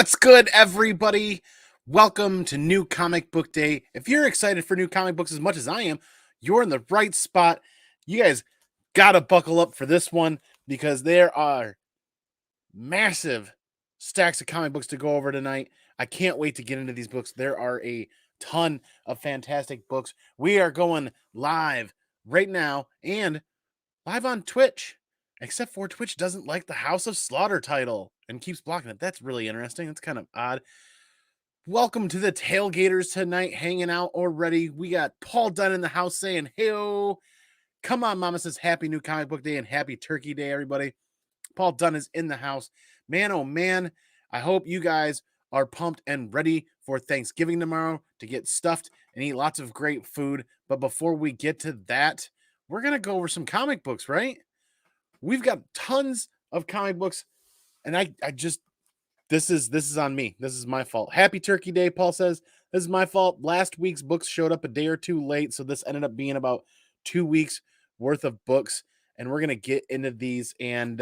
What's good, everybody? Welcome to New Comic Book Day. If you're excited for new comic books as much as I am, you're in the right spot. You guys gotta buckle up for this one because there are massive stacks of comic books to go over tonight. I can't wait to get into these books. There are a ton of fantastic books. We are going live right now and live on Twitch. Except for Twitch doesn't like the House of Slaughter title and keeps blocking it. That's really interesting. It's kind of odd. Welcome to the tailgaters tonight, hanging out already. We got Paul Dunn in the house saying, hey-o. Come on, Mama says happy new comic book day and happy turkey day, everybody. Paul Dunn is in the house. Man, oh man, I hope you guys are pumped and ready for Thanksgiving tomorrow to get stuffed and eat lots of great food. But before we get to that, we're going to go over some comic books, right? We've got tons of comic books, and I just this is on me. This is my fault. Happy Turkey Day, Paul says. This is my fault. Last week's books showed up a day or two late, so this ended up being about 2 weeks worth of books, and we're gonna get into these. And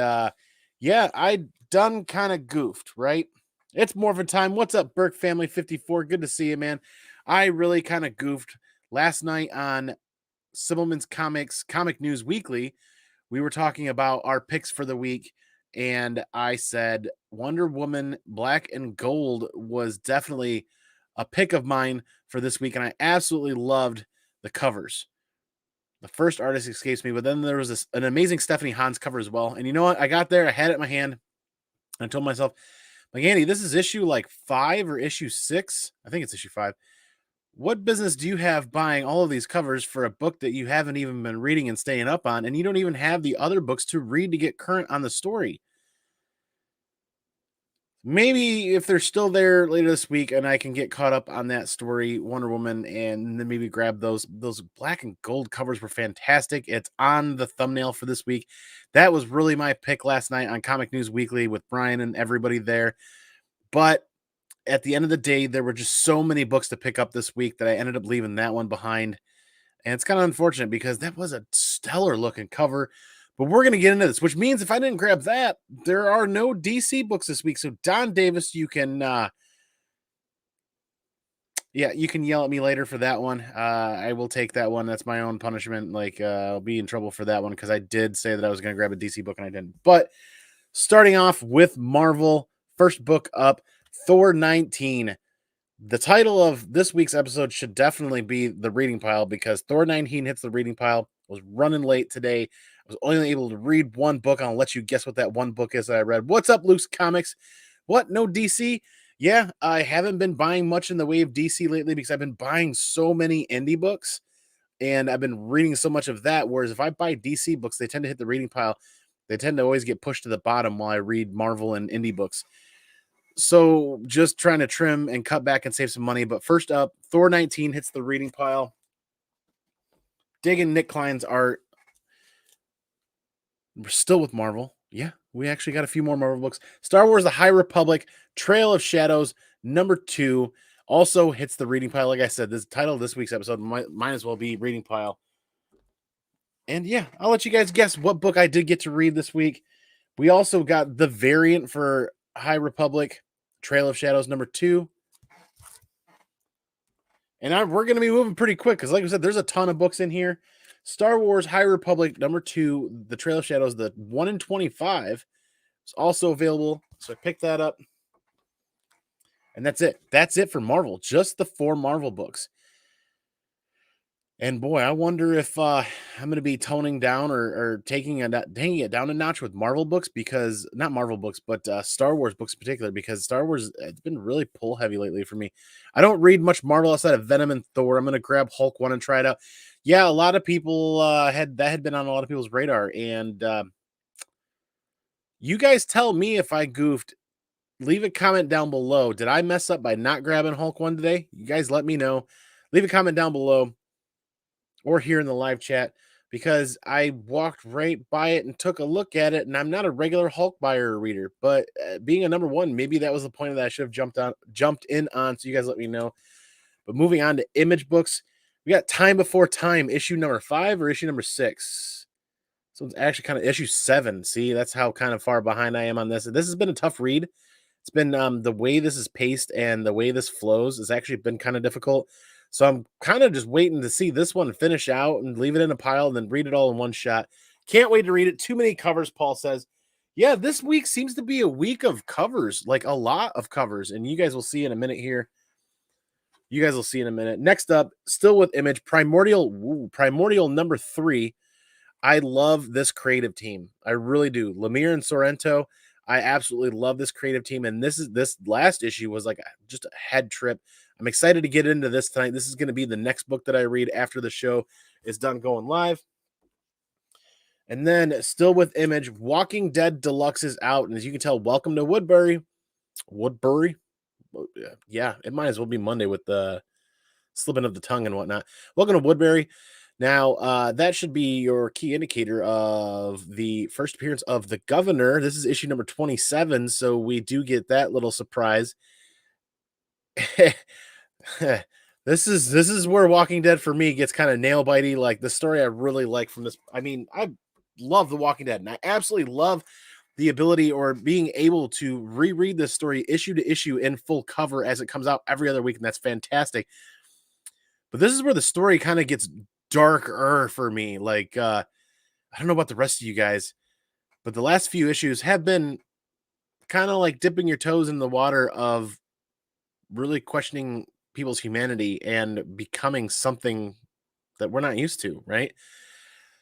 yeah, I done kind of goofed, right? It's Morphin time. What's up, Burke Family 54? Good to see you, man. I really kind of goofed last night on Sibbleman's Comics Comic News Weekly. We were talking about our picks for the week, and I said Wonder Woman Black and Gold was definitely a pick of mine for this week, and I absolutely loved the covers. The first artist escapes me, but then there was an amazing Stephanie Hans cover as well. And you know what? I got there, I had it in my hand, and I told myself, like, Andy, this is issue like 5 or issue 6. I think it's issue 5. What business do you have buying all of these covers for a book that you haven't even been reading and staying up on, and you don't even have the other books to read to get current on the story? Maybe if they're still there later this week and I can get caught up on that story, Wonder Woman, and then maybe grab those black and gold covers were fantastic. It's on the thumbnail for this week. That was really my pick last night on Comic News Weekly with Brian and everybody there. But at the end of the day, there were just so many books to pick up this week that I ended up leaving that one behind. And it's kind of unfortunate because that was a stellar looking cover. But we're going to get into this, which means if I didn't grab that, there are no DC books this week. So Don Davis, you can you can yell at me later for that one. I will take that one. That's my own punishment. Like I'll be in trouble for that one because I did say that I was going to grab a DC book and I didn't. But starting off with Marvel, first book up, Thor 19. The title of this week's episode should definitely be The Reading Pile because Thor 19 hits the reading pile. I was running late today. I was only able to read one book. I'll let you guess what that one book is that I read. What's up, Luke's Comics? What? No DC? Yeah, I haven't been buying much in the way of DC lately because I've been buying so many indie books and I've been reading so much of that. Whereas if I buy DC books, they tend to hit the reading pile. They tend to always get pushed to the bottom while I read Marvel and indie books. So just trying to trim and cut back and save some money. But first up, Thor 19 hits the reading pile. Digging Nick Klein's art. We're still with Marvel. Yeah, we actually got a few more Marvel books. Star Wars The High Republic, Trail of Shadows, number 2, also hits the reading pile. Like I said, this title of this week's episode might as well be reading pile. And yeah, I'll let you guys guess what book I did get to read this week. We also got the variant for High Republic, Trail of Shadows, number 2. And we're going to be moving pretty quick because, like I said, there's a ton of books in here. Star Wars High Republic, number 2, The Trail of Shadows, the 1 in 25 is also available. So I picked that up. And that's it. That's it for Marvel. Just the 4 Marvel books. And boy, I wonder if I'm going to be toning down or taking it down a notch with Marvel books because not Marvel books, but Star Wars books in particular, because Star Wars, it's been really pull heavy lately for me. I don't read much Marvel outside of Venom and Thor. I'm going to grab Hulk 1 and try it out. Yeah, a lot of people had been on a lot of people's radar. And you guys tell me if I goofed. Leave a comment down below. Did I mess up by not grabbing Hulk 1 today? You guys let me know. Leave a comment down below. Or here in the live chat, because I walked right by it and took a look at it, and I'm not a regular Hulk buyer or reader, but being a number 1, maybe that was the point that I should have jumped in on, so you guys let me know. But moving on to Image books, we got Time Before Time, issue number 5 or issue number 6? So it's actually kind of issue 7. See, that's how kind of far behind I am on this. This has been a tough read. It's been the way this is paced and the way this flows has actually been kind of difficult. So I'm kind of just waiting to see this one finish out and leave it in a pile and then read it all in one shot. Can't wait to read it. Too many covers, Paul says. Yeah, this week seems to be a week of covers, like a lot of covers, and you guys will see in a minute here. You guys will see in a minute. Next up, still with Image, Primordial number 3. I love this creative team. I really do. Lemire and Sorrento. I absolutely love this creative team. And this last issue was like just a head trip. I'm excited to get into this tonight. This is going to be the next book that I read after the show is done going live. And then still with Image, Walking Dead Deluxe is out. And as you can tell, welcome to Woodbury. Woodbury? Yeah, it might as well be Monday with the slipping of the tongue and whatnot. Welcome to Woodbury. Now, that should be your key indicator of the first appearance of the governor. This is issue number 27, so we do get that little surprise. This is where Walking Dead for me gets kind of nail bitey. Like the story I really like from this. I mean, I love The Walking Dead, and I absolutely love the ability or being able to reread this story issue to issue in full cover as it comes out every other week, and that's fantastic. But this is where the story kind of gets darker for me. Like, I don't know about the rest of you guys, but the last few issues have been kind of like dipping your toes in the water of really questioning people's humanity and becoming something that we're not used to, right?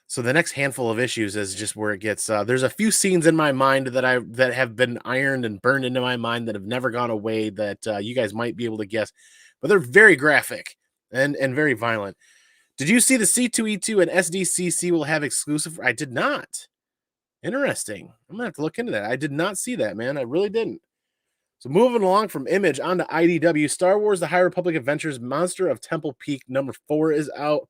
So the next handful of issues is just where it gets. There's a few scenes in my mind that have been ironed and burned into my mind that have never gone away that you guys might be able to guess, but they're very graphic and very violent. Did you see the C2E2 and SDCC will have exclusive? I did not. Interesting. I'm gonna have to look into that. I did not see that, man. I really didn't. So moving along from Image onto IDW, Star Wars: The High Republic Adventures, Monster of Temple Peak number 4 is out.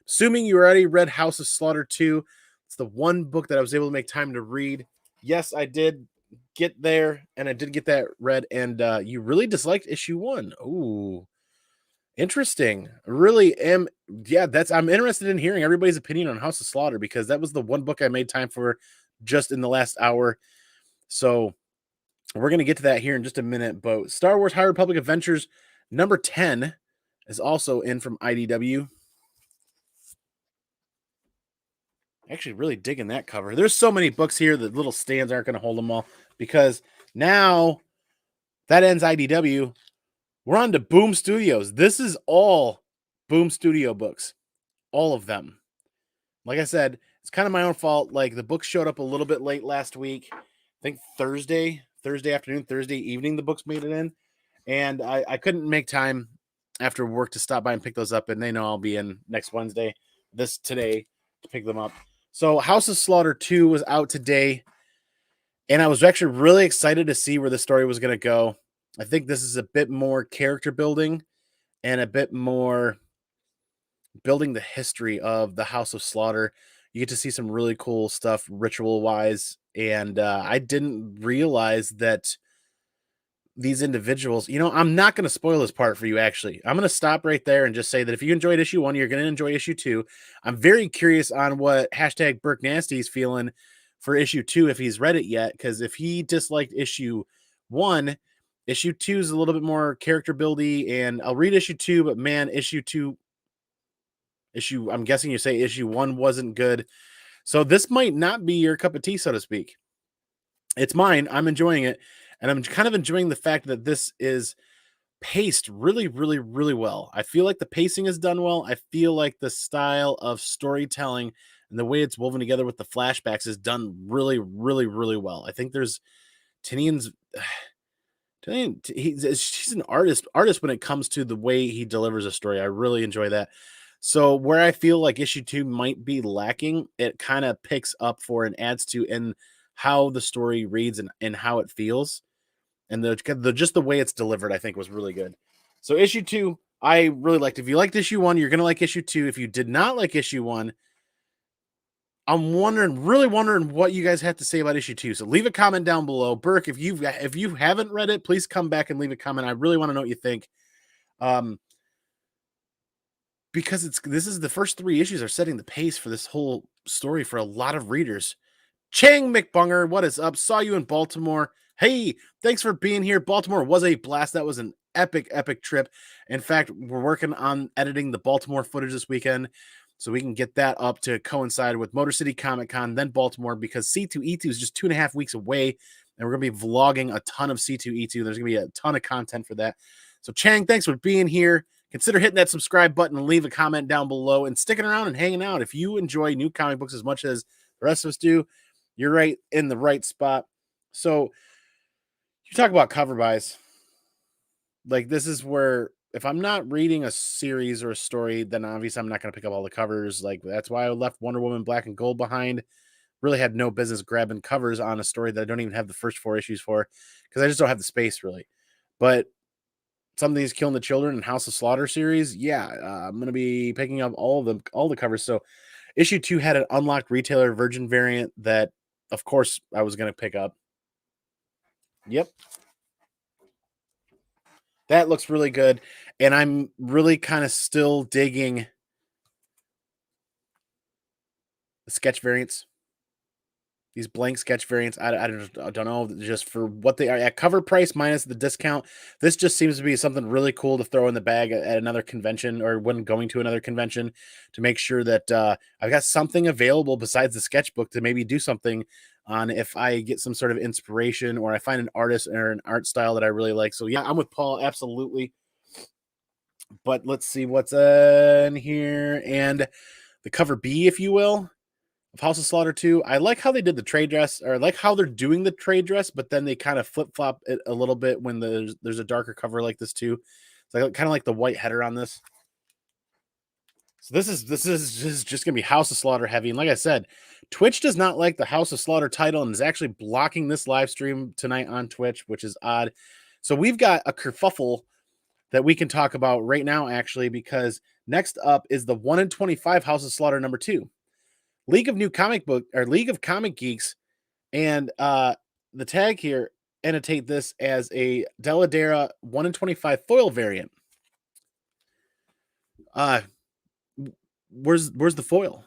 Assuming you already read House of Slaughter 2, it's the one book that I was able to make time to read. Yes, I did get there, and I did get that read, and you really disliked issue 1. Ooh. Interesting. Really am. Yeah, I'm interested in hearing everybody's opinion on House of Slaughter because that was the one book I made time for just in the last hour. So we're going to get to that here in just a minute. But Star Wars High Republic Adventures number 10 is also in from IDW. Actually, really digging that cover. There's so many books here that little stands aren't going to hold them all because now that ends IDW. We're on to Boom Studios. This is all Boom Studio books. All of them. Like I said, it's kind of my own fault. Like the books showed up a little bit late last week. I think Thursday afternoon, Thursday evening, the books made it in. And I couldn't make time after work to stop by and pick those up. And they know I'll be in next Wednesday, today, to pick them up. So House of Slaughter 2 was out today. And I was actually really excited to see where the story was going to go. I think this is a bit more character building and a bit more building the history of the House of Slaughter. You get to see some really cool stuff ritual wise. And I didn't realize that these individuals, I'm not going to spoil this part for you, actually. I'm going to stop right there and just say that if you enjoyed issue 1, you're going to enjoy issue 2. I'm very curious on what hashtag Burke Nasty is feeling for issue 2 if he's read it yet. Because if he disliked issue 1, issue 2 is a little bit more character buildy, and I'll read issue 2, but man, I'm guessing you say issue 1 wasn't good. So this might not be your cup of tea, so to speak. It's mine. I'm enjoying it, and I'm kind of enjoying the fact that this is paced really, really, really well. I feel like the pacing is done well. I feel like the style of storytelling and the way it's woven together with the flashbacks is done really, really, really well. I think there's Tinian's she's an artist when it comes to the way he delivers a story. I really enjoy that. So where I feel like issue 2 might be lacking, it kind of picks up for and adds to in how the story reads and how it feels. And just the way it's delivered, I think was really good. So issue 2, I really liked. If you liked issue 1, you're going to like issue 2. If you did not like issue 1, I'm really wondering what you guys have to say about issue 2. So leave a comment down below. Burke, if you haven't read it, please come back and leave a comment. I really want to know what you think. Because this is the first 3 issues are setting the pace for this whole story for a lot of readers. Chang McBunger, what is up? Saw you in Baltimore. Hey, thanks for being here. Baltimore was a blast. That was an epic trip. In fact, we're working on editing the Baltimore footage this weekend so we can get that up to coincide with Motor City Comic Con, then Baltimore, because C2E2 is just 2.5 weeks away, and we're going to be vlogging a ton of C2E2. There's going to be a ton of content for that. So, Chang, thanks for being here. Consider hitting that subscribe button and leave a comment down below and sticking around and hanging out. If you enjoy new comic books as much as the rest of us do, you're right in the right spot. So, you talk about cover buys. Like, this is where if I'm not reading a series or a story, then obviously I'm not going to pick up all the covers. Like, that's why I left Wonder Woman Black and Gold behind. Really had no business grabbing covers on a story that I don't even have the first 4 issues for, because I just don't have the space really. But some of these Killing the Children and House of Slaughter series, yeah, I'm going to be picking up all of them, all the covers. So issue 2 had an unlocked retailer virgin variant that, of course, I was going to pick up. Yep. That looks really good, and I'm really kind of still digging the sketch variants. These blank sketch variants, I don't know, just for what they are at cover price minus the discount. This just seems to be something really cool to throw in the bag at another convention or when going to another convention, to make sure that I've got something available besides the sketchbook to maybe do something on if I get some sort of inspiration or I find an artist or an art style that I really like. So yeah, I'm with Paul, absolutely. But let's see what's in here. And the cover B, if you will, of House of Slaughter 2. I like how they did the trade dress, or I like how they're doing the trade dress, but then they kind of flip-flop it a little bit when there's a darker cover like this too. It's like kind of like the white header on this. So this is just gonna be House of Slaughter heavy. And like I said, Twitch does not like the House of Slaughter title and is actually blocking this live stream tonight on Twitch, which is odd. So we've got a kerfuffle that we can talk about right now, actually, because next up is the 1 in 25 House of Slaughter number 2. League of Comic Geeks, and the tag here annotate this as a Deladera 1 in 25 foil variant. Where's the foil?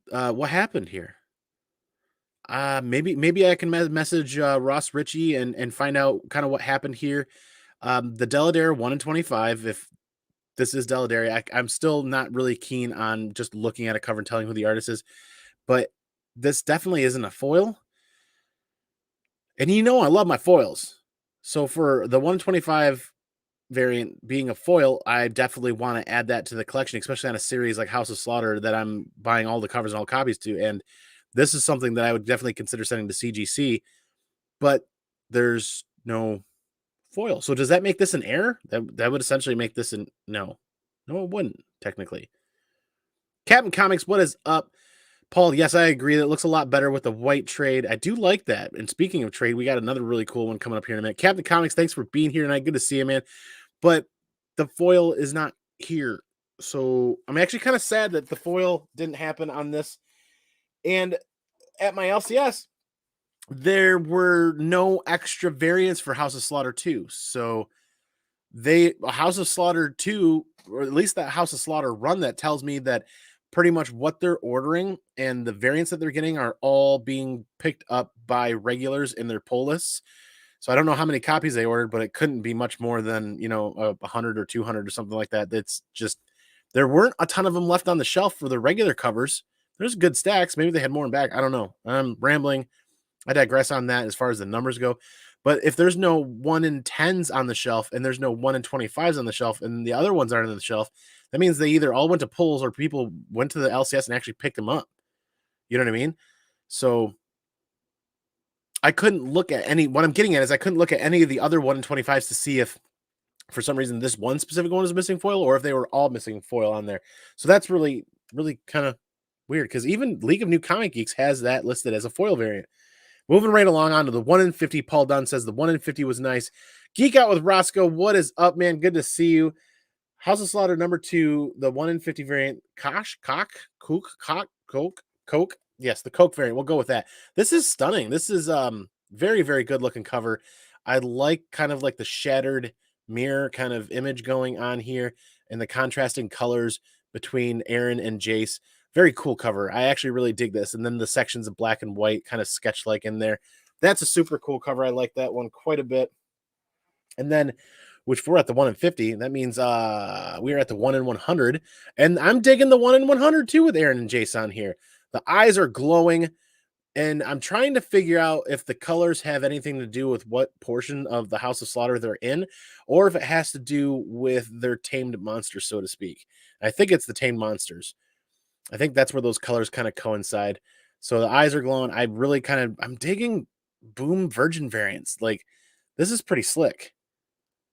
What happened here? Maybe I can message Ross Ritchie and find out kind of what happened here. The Deladera 1 in 25, if this is Deladera, I'm still not really keen on just looking at a cover and telling who the artist is, but this definitely isn't a foil. And you know I love my foils. So for the 125 variant being a foil, I definitely want to add that to the collection, especially on a series like House of Slaughter that I'm buying all the covers and all copies to. And this is something that I would definitely consider sending to CGC, but there's no foil. So does that make this an error? That would essentially make this an no. No, it wouldn't, technically. Captain Comics, what is up? Paul, yes, I agree. That looks a lot better with the white trade. I do like that. And speaking of trade, we got another really cool one coming up here in a minute. Captain Comics, thanks for being here tonight. Good to see you, man. But the foil is not here. So I'm actually kind of sad that the foil didn't happen on this. And at my LCS, there were no extra variants for House of Slaughter 2. So House of Slaughter 2, or at least that House of Slaughter run, that tells me that pretty much what they're ordering and the variants that they're getting are all being picked up by regulars in their pull lists. So I don't know how many copies they ordered, but it couldn't be much more than, 100 or 200 or something like that. That's just, there weren't a ton of them left on the shelf for the regular covers. There's good stacks. Maybe they had more in back. I don't know. I'm rambling. I digress on that as far as the numbers go. But if there's no 1 in 10s on the shelf and there's no 1 in 25s on the shelf and the other ones aren't on the shelf, that means they either all went to pulls or people went to the LCS and actually picked them up. You know what I mean? So I couldn't look at any, what I'm getting at is I couldn't look at any of the other 1 in 25s to see if for some reason this one specific one is missing foil or if they were all missing foil on there. So that's really, really kind of weird, because even League of New Comic Geeks has that listed as a foil variant. Moving right along on to the 1 in 50. Paul Dunn says the 1 in 50 was nice. Geek Out with Roscoe, what is up, man? Good to see you. House of Slaughter number 2, the 1 in 50 variant. Coke. Yes, the Coke variant. We'll go with that. This is stunning. This is very, very good looking cover. I like kind of like the shattered mirror kind of image going on here and the contrasting colors between Aaron and Jace. Very cool cover. I actually really dig this. And then the sections of black and white kind of sketch like in there. That's a super cool cover. I like that one quite a bit. And then, which we're at the 1 in 50, that means we're at the 1 in 100. And I'm digging the 1 in 100 too with Aaron and Jason here. The eyes are glowing. And I'm trying to figure out if the colors have anything to do with what portion of the House of Slaughter they're in, or if it has to do with their tamed monsters, so to speak. I think it's the tamed monsters. I think that's where those colors kind of coincide. So the eyes are glowing. I'm digging Boom Virgin variants. Like, this is pretty slick.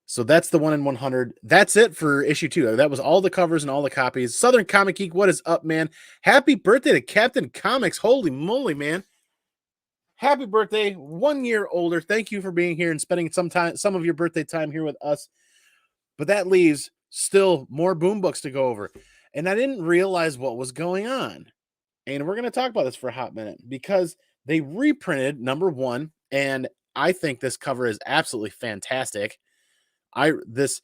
So that's the 1 in 100. That's it for issue 2. That was all the covers and all the copies. Southern Comic Geek, what is up, man? Happy birthday to Captain Comics. Holy moly, man. Happy birthday, 1 year older. Thank you for being here and spending some of your birthday time here with us. But that leaves still more boom books to go over. And I didn't realize what was going on. And we're going to talk about this for a hot minute because they reprinted number 1. And I think this cover is absolutely fantastic. The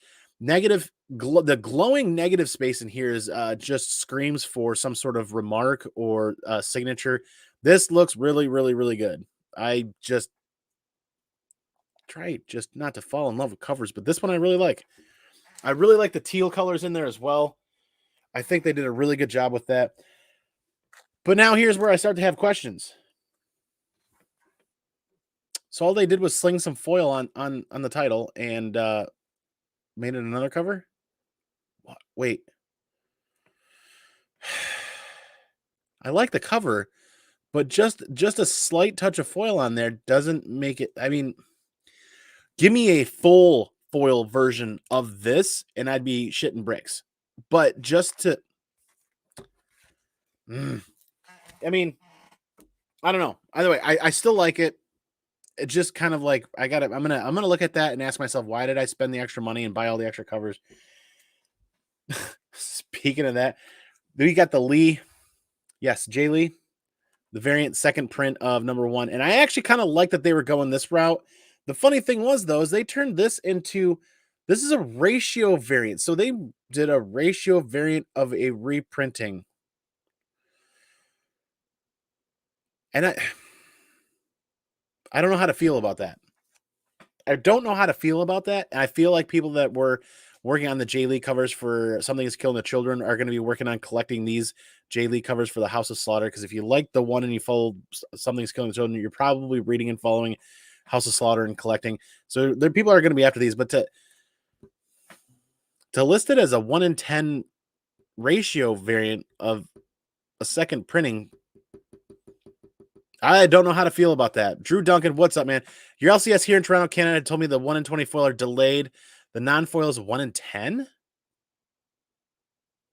glowing negative space in here is just screams for some sort of remark or signature. This looks really, really, really good. I just try just not to fall in love with covers, but this one I really like. I really like the teal colors in there as well. I think they did a really good job with that. But now here's where I start to have questions. So all they did was sling some foil on the title and made it another cover? What? Wait. I like the cover, but just a slight touch of foil on there doesn't make it. I mean, give me a full foil version of this and I'd be shitting bricks. But just to I mean, I don't know. Either way, I still like it. It just kind of like I'm gonna look at that and ask myself, why did I spend the extra money and buy all the extra covers? Speaking of that, we got the Lee. Yes, Jay Lee, the variant second print of number 1. And I actually kind of like that they were going this route. The funny thing was, though, is they turned this is a ratio variant. So they did a ratio variant of a reprinting. And I don't know how to feel about that. I don't know how to feel about that. And I feel like people that were working on the J Lee covers for Something is Killing the Children are going to be working on collecting these J Lee covers for the House of Slaughter. Because if you like the one and you follow Something is Killing the Children, you're probably reading and following House of Slaughter and collecting. So there people are going to be after these. But to list it as a 1 in 10 ratio variant of a second printing, I don't know how to feel about that. Drew Duncan, what's up, man? Your LCS here in Toronto, Canada told me the 1 in 20 foil are delayed. The non-foil is 1 in 10?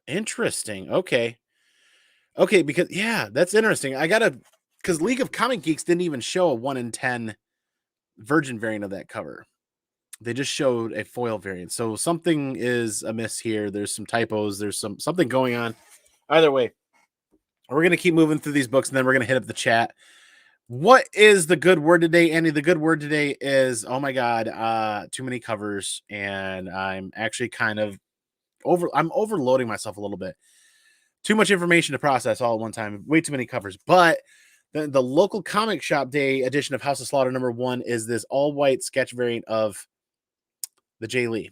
Interesting. Okay. Okay, because, yeah, that's interesting. Because League of Comic Geeks didn't even show a 1 in 10 virgin variant of that cover. They just showed a foil variant. So something is amiss here. There's some typos. There's something going on. Either way, we're going to keep moving through these books, and then we're going to hit up the chat. What is the good word today, Andy? The good word today is, oh my God, too many covers, and I'm actually kind of I'm overloading myself a little bit. Too much information to process all at one time. Way too many covers. But the local comic shop day edition of House of Slaughter number 1 is this all-white sketch variant of the Jay Lee,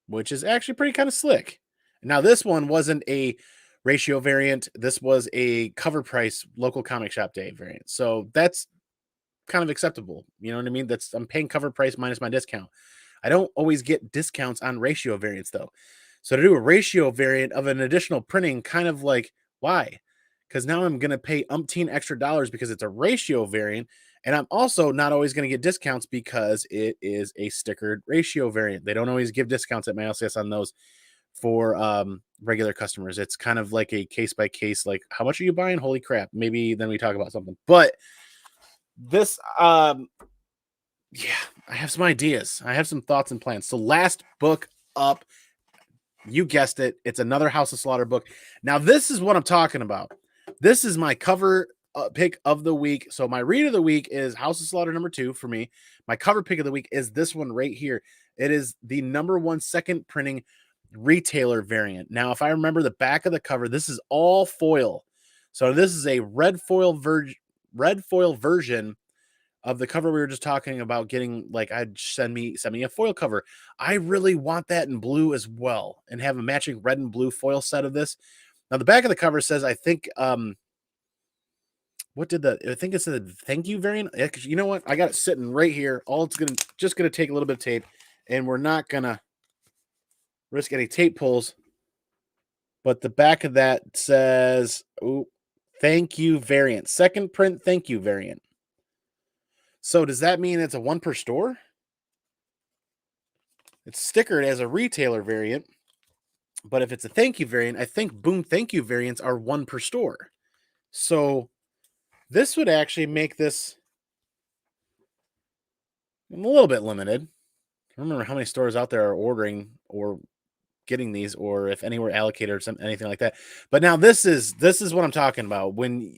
which is actually pretty kind of slick. Now, this one wasn't a ratio variant. This was a cover price local comic shop day variant. So that's kind of acceptable. You know what I mean? I'm paying cover price minus my discount. I don't always get discounts on ratio variants though. So to do a ratio variant of an additional printing, kind of like, why? Because now I'm going to pay umpteen extra dollars because it's a ratio variant. And I'm also not always going to get discounts because it is a stickered ratio variant. They don't always give discounts at my LCS on those for regular customers. It's kind of like a case by case, like, how much are you buying? Holy crap. Maybe then we talk about something. But this, yeah, I have some ideas. I have some thoughts and plans. So last book up, you guessed it. It's another House of Slaughter book. Now, this is what I'm talking about. This is my cover pick of the week. So my read of the week is House of Slaughter number 2 for me. My cover pick of the week is this one right here. It is the number 1 second printing retailer variant. Now, if I remember the back of the cover, this is all foil. So this is a red foil version of the cover we were just talking about getting, like, I'd send me a foil cover. I really want that in blue as well and have a matching red and blue foil set of this. Now the back of the cover says, I think, what did I think it said thank you variant. Yeah, 'cause you know what? I got it sitting right here. All it's just gonna take a little bit of tape, and we're not gonna risk any tape pulls. But the back of that says, oh, thank you variant. Second print thank you variant. So does that mean it's a one per store? It's stickered as a retailer variant. But if it's a thank you variant, I think Boom thank you variants are one per store. So this would actually make this a little bit limited. I don't remember how many stores out there are ordering or getting these, or if anywhere allocated or something, anything like that. But now this is what I'm talking about. When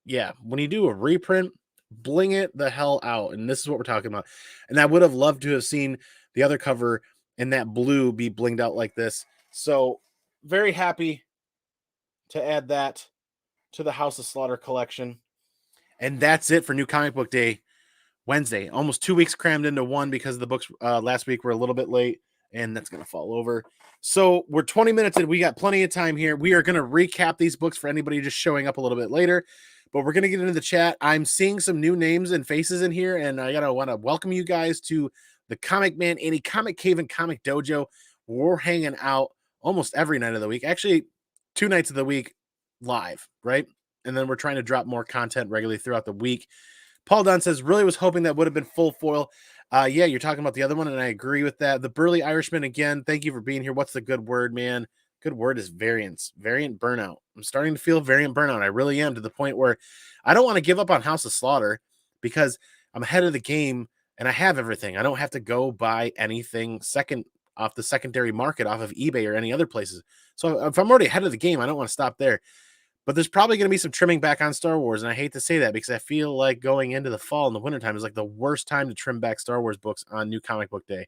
you do a reprint, bling it the hell out. And this is what we're talking about. And I would have loved to have seen the other cover in that blue be blinged out like this. So very happy to add that to the House of Slaughter collection. And that's it for New Comic Book Day Wednesday. Almost 2 weeks crammed into one because the books last week were a little bit late, and that's going to fall over. So we're 20 minutes in. We got plenty of time here. We are going to recap these books for anybody just showing up a little bit later, but we're going to get into the chat. I'm seeing some new names and faces in here, and I want to welcome you guys to the ComicManAndy Comic Cave and Comic Dojo. We're hanging out almost every night of the week. Actually, 2 nights of the week live, right? And then we're trying to drop more content regularly throughout the week. Paul Dunn says, really was hoping that would have been full foil. Yeah, you're talking about the other one, and I agree with that. The Burly Irishman, again, thank you for being here. What's the good word, man? Good word is variance, variant burnout. I'm starting to feel variant burnout. I really am, to the point where I don't want to give up on House of Slaughter because I'm ahead of the game and I have everything. I don't have to go buy anything second off the secondary market, off of eBay or any other places. So if I'm already ahead of the game, I don't want to stop there. But there's probably going to be some trimming back on Star Wars, and I hate to say that because I feel like going into the fall and the wintertime is like the worst time to trim back Star Wars books on New Comic Book Day.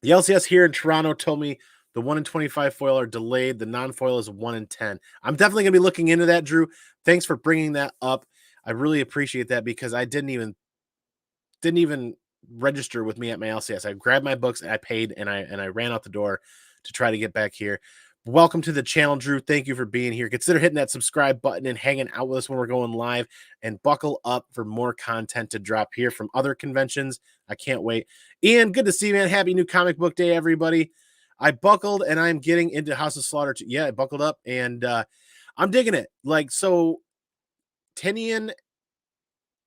The LCS here in Toronto told me the 1 in 25 foil are delayed. The non-foil is 1 in 10. I'm definitely going to be looking into that, Drew. Thanks for bringing that up. I really appreciate that because I didn't even register with me at my LCS. I grabbed my books and I paid, and I ran out the door to try to get back here. Welcome to the channel, Drew. Thank you for being here. Consider hitting that subscribe button and hanging out with us when we're going live, and buckle up for more content to drop here from other conventions. I can't wait. Ian, good to see you, man. Happy New Comic Book Day, everybody. I buckled and I'm getting into House of Slaughter. Yeah, I buckled up and I'm digging it. Like, so Tinian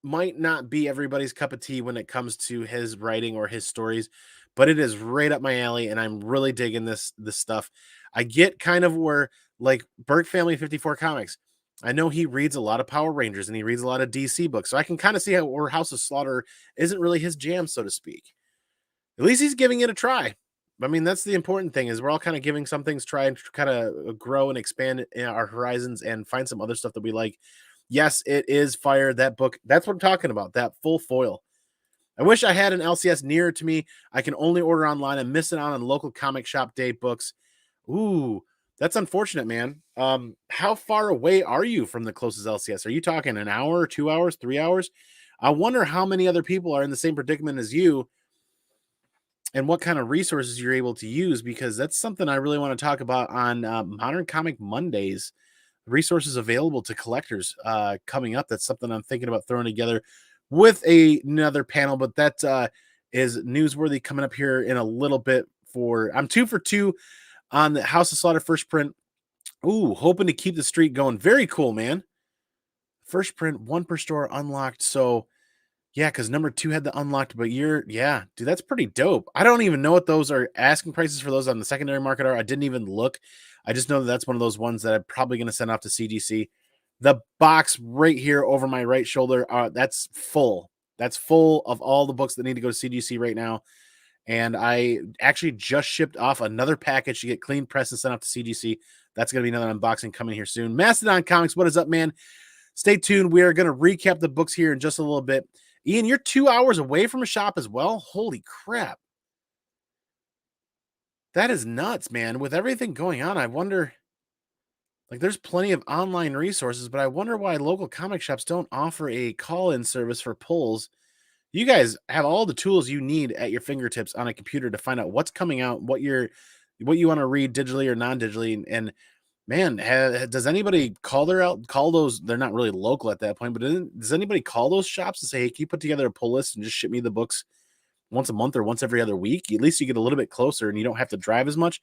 might not be everybody's cup of tea when it comes to his writing or his stories, but it is right up my alley, and I'm really digging this stuff. I get kind of where, like, Burke Family 54 Comics, I know he reads a lot of Power Rangers and he reads a lot of DC books, so I can kind of see how where House of Slaughter isn't really his jam, so to speak. At least he's giving it a try. I mean, that's the important thing, is we're all kind of giving some things try and kind of grow and expand our horizons and find some other stuff that we like. Yes, it is fire. That book, that's what I'm talking about, that full foil. I wish I had an LCS nearer to me. I can only order online. I'm missing out on local comic shop day books. Ooh, that's unfortunate, man. How far away are you from the closest LCS? Are you talking an hour, 2 hours, 3 hours? I wonder how many other people are in the same predicament as you and what kind of resources you're able to use, because that's something I really want to talk about on Modern Comic Mondays. Resources available to collectors coming up. That's something I'm thinking about throwing together with another panel, but that is newsworthy coming up here in a little bit. I'm 2 for 2 on the House of Slaughter first print. Ooh, hoping to keep the streak going. Very cool, man. First print, 1 per store unlocked. So yeah, because number 2 had the unlocked, but yeah, dude, that's pretty dope. I don't even know what those are asking prices for those on the secondary market are. I didn't even look. I just know that that's one of those ones that I'm probably going to send off to CGC. The box right here over my right shoulder, that's full. That's full of all the books that need to go to CGC right now. And I actually just shipped off another package to get clean press and sent off to CGC. That's going to be another unboxing coming here soon. Mastodon Comics, what is up, man? Stay tuned. We are going to recap the books here in just a little bit. Ian, you're 2 hours away from a shop as well? Holy crap. That is nuts, man. With everything going on, I wonder Like, there's plenty of online resources, but I wonder why local comic shops don't offer a call-in service for pulls. You guys have all the tools you need at your fingertips on a computer to find out what's coming out, what you want to read digitally or non-digitally. And man, does anybody call those? They're not really local at that point, but does anybody call those shops and say, hey, can you put together a pull list and just ship me the books once a month or once every other week? At least you get a little bit closer and you don't have to drive as much.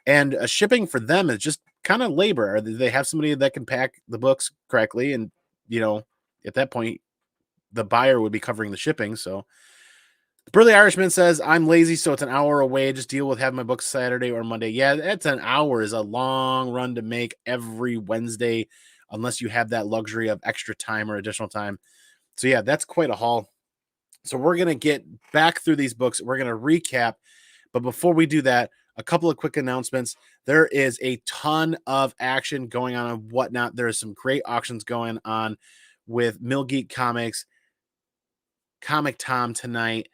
And shipping for them is just kind of labor. Or they have somebody that can pack the books correctly, and you know, at that point, the buyer would be covering the shipping. So Burly Irishman says, I'm lazy, so it's an hour away. Just deal with having my books Saturday or Monday. Yeah, that's an hour is a long run to make every Wednesday, unless you have that luxury of extra time or additional time. So yeah, that's quite a haul. So we're going to get back through these books. We're going to recap. But before we do that, a couple of quick announcements. There is a ton of action going on and whatnot. There are some great auctions going on with Mill Geek Comics, Comic Tom tonight,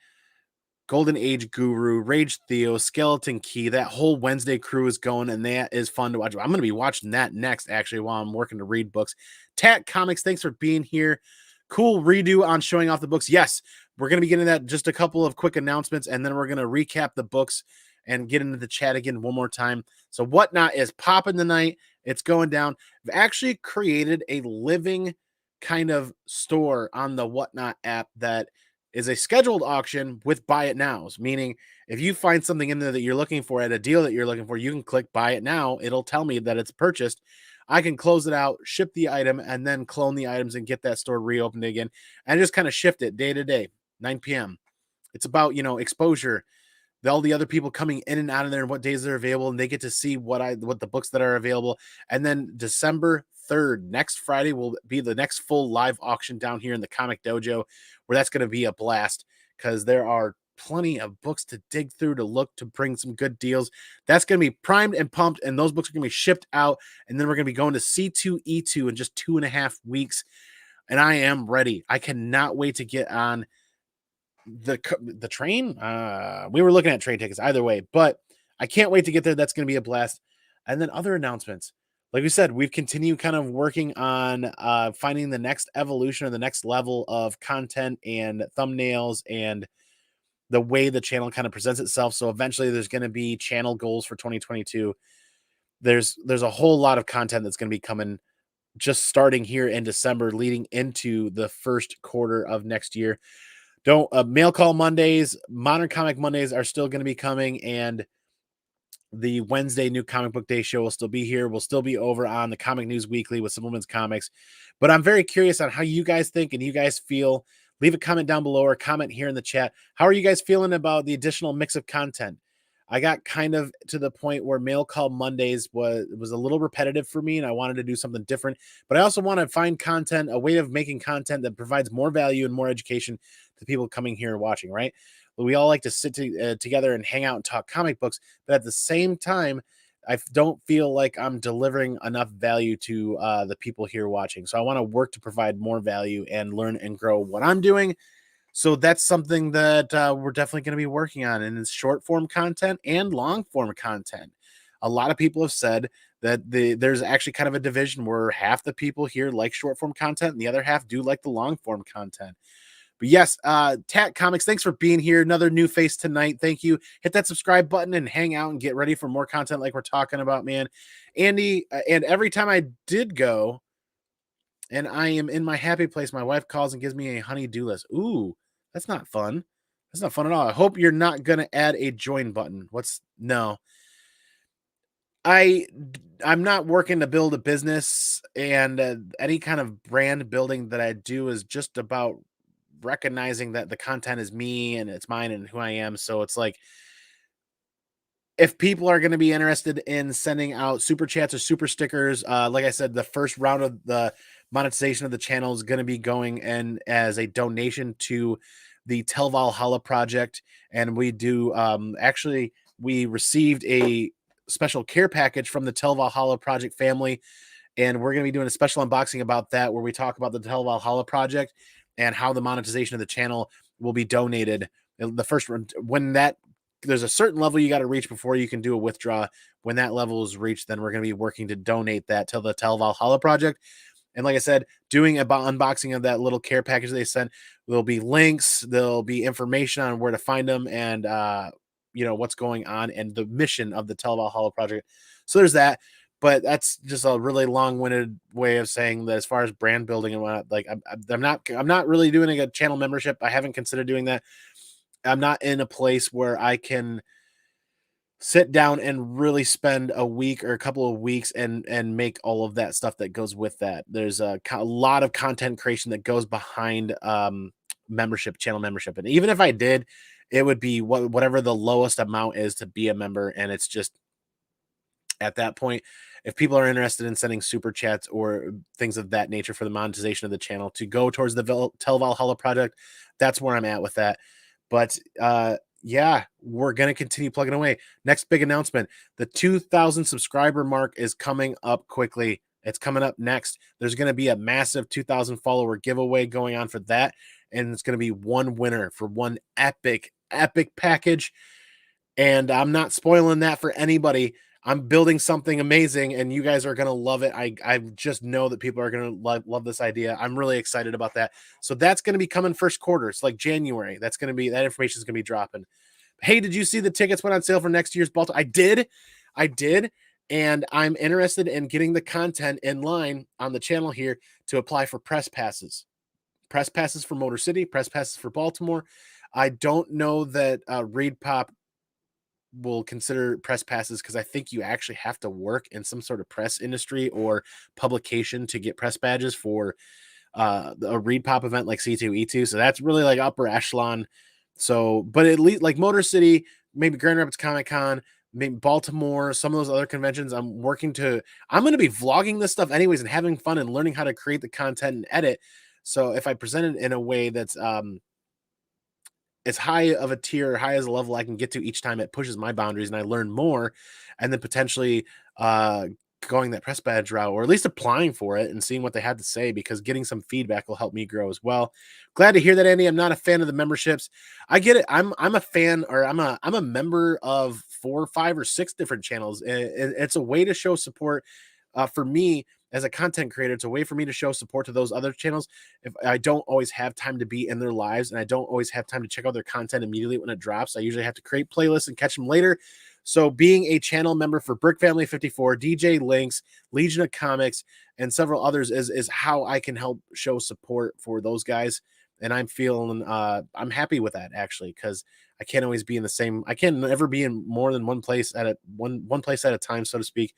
Golden Age Guru, Rage Theo, Skeleton Key. That whole Wednesday crew is going, and that is fun to watch. I'm going to be watching that next, actually, while I'm working to read books. Tat Comics, thanks for being here. Cool redo on showing off the books. Yes, we're going to be getting that. Just a couple of quick announcements, and then we're going to recap the books and get into the chat again one more time. So Whatnot is popping tonight. It's going down. I've actually created a living kind of store on the Whatnot app that is a scheduled auction with buy it nows, meaning if you find something in there that you're looking for at a deal that you're looking for, you can click buy it now. It'll tell me that it's purchased. I can close it out, ship the item, and then clone the items and get that store reopened again and just kind of shift it day to day, 9 p.m. It's about, exposure, all the other people coming in and out of there and what days they're available, and they get to see what the books that are available. And then December 3rd, next Friday, will be the next full live auction down here in the Comic Dojo, where that's going to be a blast because there are plenty of books to dig through to look to bring some good deals. That's going to be primed and pumped, and those books are going to be shipped out, and then we're going to be going to C2E2 in just 2.5 weeks, and I am ready. I cannot wait to get on the train. We were looking at train tickets either way, but I can't wait to get there. That's going to be a blast. And then other announcements. Like we said, we've continued kind of working on finding the next evolution or the next level of content and thumbnails and the way the channel kind of presents itself. So eventually there's going to be channel goals for 2022. There's a whole lot of content that's going to be coming just starting here in December, leading into the first quarter of next year. Mail Call Mondays, Modern Comic Mondays are still going to be coming, and the Wednesday New Comic Book Day show will still be here. We'll still be over on the Comic News Weekly with some women's comics. But I'm very curious on how you guys think and you guys feel. Leave a comment down below or comment here in the chat. How are you guys feeling about the additional mix of content? I got kind of to the point where Mail Call Mondays was a little repetitive for me, and I wanted to do something different. But I also want to find content, a way of making content that provides more value and more education to people coming here and watching, right? We all like to sit together and hang out and talk comic books, but at the same time, I don't feel like I'm delivering enough value to the people here watching. So I want to work to provide more value and learn and grow what I'm doing. So that's something that we're definitely going to be working on, and it's short form content and long form content. A lot of people have said that there's actually kind of a division where half the people here like short form content and the other half do like the long form content. But yes, Tat Comics, thanks for being here. Another new face tonight. Thank you. Hit that subscribe button and hang out and get ready for more content like we're talking about, man. Andy, and every time I did go and I am in my happy place, my wife calls and gives me a honey-do list. Ooh, that's not fun. That's not fun at all. I hope you're not going to add a join button. No. I'm not working to build a business, and any kind of brand building that I do is just about recognizing that the content is me and it's mine and who I am. So it's like, if people are going to be interested in sending out super chats or super stickers, like I said, the first round of the monetization of the channel is going to be going in as a donation to the Tel Valhalla project. And we do, actually, we received a special care package from the Tel Valhalla project family. And we're going to be doing a special unboxing about that, where we talk about the Tel Valhalla project and how the monetization of the channel will be donated. The first, when that there's a certain level you got to reach before you can do a withdraw. When that level is reached, then we're going to be working to donate that to the Tell Valhalla project. And like I said, doing an unboxing of that little care package they sent. There'll be links, there'll be information on where to find them, and what's going on and the mission of the Tell Valhalla project. So there's that. But that's just a really long-winded way of saying that as far as brand building and whatnot, like I'm not really doing a channel membership. I haven't considered doing that. I'm not in a place where I can sit down and really spend a week or a couple of weeks and make all of that stuff that goes with that. There's a lot of content creation that goes behind channel membership. And even if I did, it would be whatever the lowest amount is to be a member. And it's just at that point, if people are interested in sending super chats or things of that nature for the monetization of the channel to go towards the Tell Valhalla project, that's where I'm at with that. But yeah, we're going to continue plugging away. Next big announcement, the 2,000 subscriber mark is coming up quickly. It's coming up next. There's going to be a massive 2,000 follower giveaway going on for that. And it's going to be one winner for one epic package. And I'm not spoiling that for anybody. I'm building something amazing, and you guys are going to love it. I just know that people are going to love this idea. I'm really excited about that. So that's going to be coming first quarter. It's like January. That information is going to be dropping. Hey, did you see the tickets went on sale for next year's Baltimore? I did. And I'm interested in getting the content in line on the channel here to apply for press passes. Press passes for Motor City, press passes for Baltimore. I don't know that Reed Pop will consider press passes because I think you actually have to work in some sort of press industry or publication to get press badges for a Reed Pop event like C2E2. So that's really like upper echelon. So, but at least like Motor City, maybe Grand Rapids Comic Con, maybe Baltimore, some of those other conventions, I'm going to be vlogging this stuff anyways and having fun and learning how to create the content and edit. So if I present it in a way that's as high of a tier, high as a level I can get to each time, it pushes my boundaries and I learn more, and then potentially going that press badge route, or at least applying for it and seeing what they had to say, because getting some feedback will help me grow as well. Glad to hear that, Andy. I'm not a fan of the memberships. I get it. I'm a fan, or I'm a member of 4, 5, or 6 different channels. It's a way to show support for me as a content creator. It's a way for me to show support to those other channels. If I don't always have time to be in their lives, and I don't always have time to check out their content immediately when it drops, I usually have to create playlists and catch them later. So being a channel member for Brick Family 54, DJ Links, Legion of Comics, and several others is how I can help show support for those guys. And I'm feeling I'm happy with that, actually, because I can't always be in the same. I can't ever be in more than one place at one place at a time, so to speak.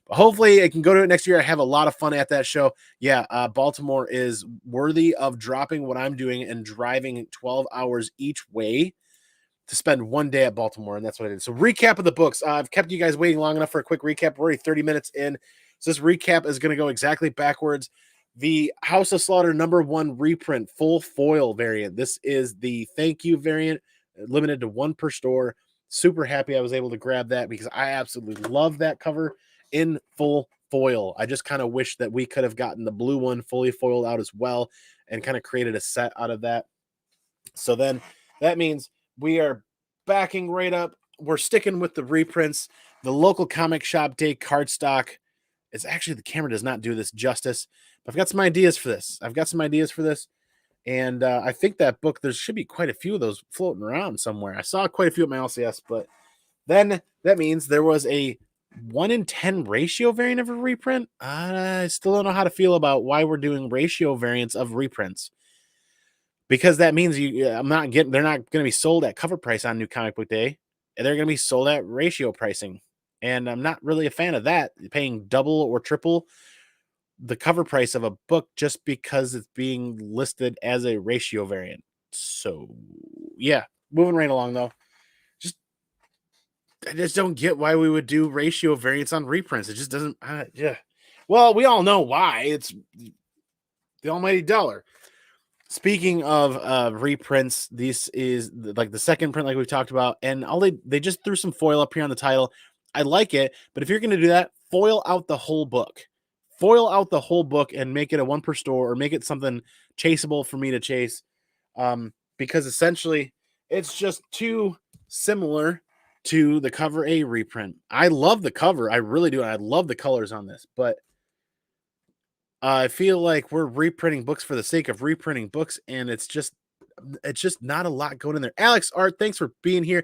But hopefully I can go to it next year. I have a lot of fun at that show. Yeah, Baltimore is worthy of dropping what I'm doing and driving 12 hours each way to spend one day at Baltimore, and that's what I did. So recap of the books. I've kept you guys waiting long enough for a quick recap. We're already 30 minutes in. So this recap is going to go exactly backwards. The House of Slaughter #1 reprint, full foil variant. This is the thank you variant, limited to 1 per store. Super happy I was able to grab that because I absolutely love that cover in full foil. I just kind of wish that we could have gotten the blue one fully foiled out as well and kind of created a set out of that. So then that means we are backing right up. We're sticking with the reprints. The local comic shop day cardstock. It's actually, the camera does not do this justice, but I've got some ideas for this. And I think that book, there should be quite a few of those floating around somewhere. I saw quite a few at my LCS, but then that means there was a 1 in 10 ratio variant of a reprint. I still don't know how to feel about why we're doing ratio variants of reprints, because that means they're not going to be sold at cover price on New Comic Book Day. They're going to be sold at ratio pricing. And I'm not really a fan of that, paying double or triple the cover price of a book just because it's being listed as a ratio variant. So yeah, moving right along though. I just don't get why we would do ratio variants on reprints. It just doesn't. Yeah. Well, we all know why. It's the almighty dollar. Speaking of reprints, this is like the second print, like we talked about, and they just threw some foil up here on the title. I like it, but if you're going to do that, foil out the whole book. Foil out the whole book and make it a 1 per store, or make it something chaseable for me to chase. Because essentially it's just too similar to the cover A reprint. I love the cover. I really do. I love the colors on this, but I feel like we're reprinting books for the sake of reprinting books, and it's just not a lot going in there. Alex Art, thanks for being here.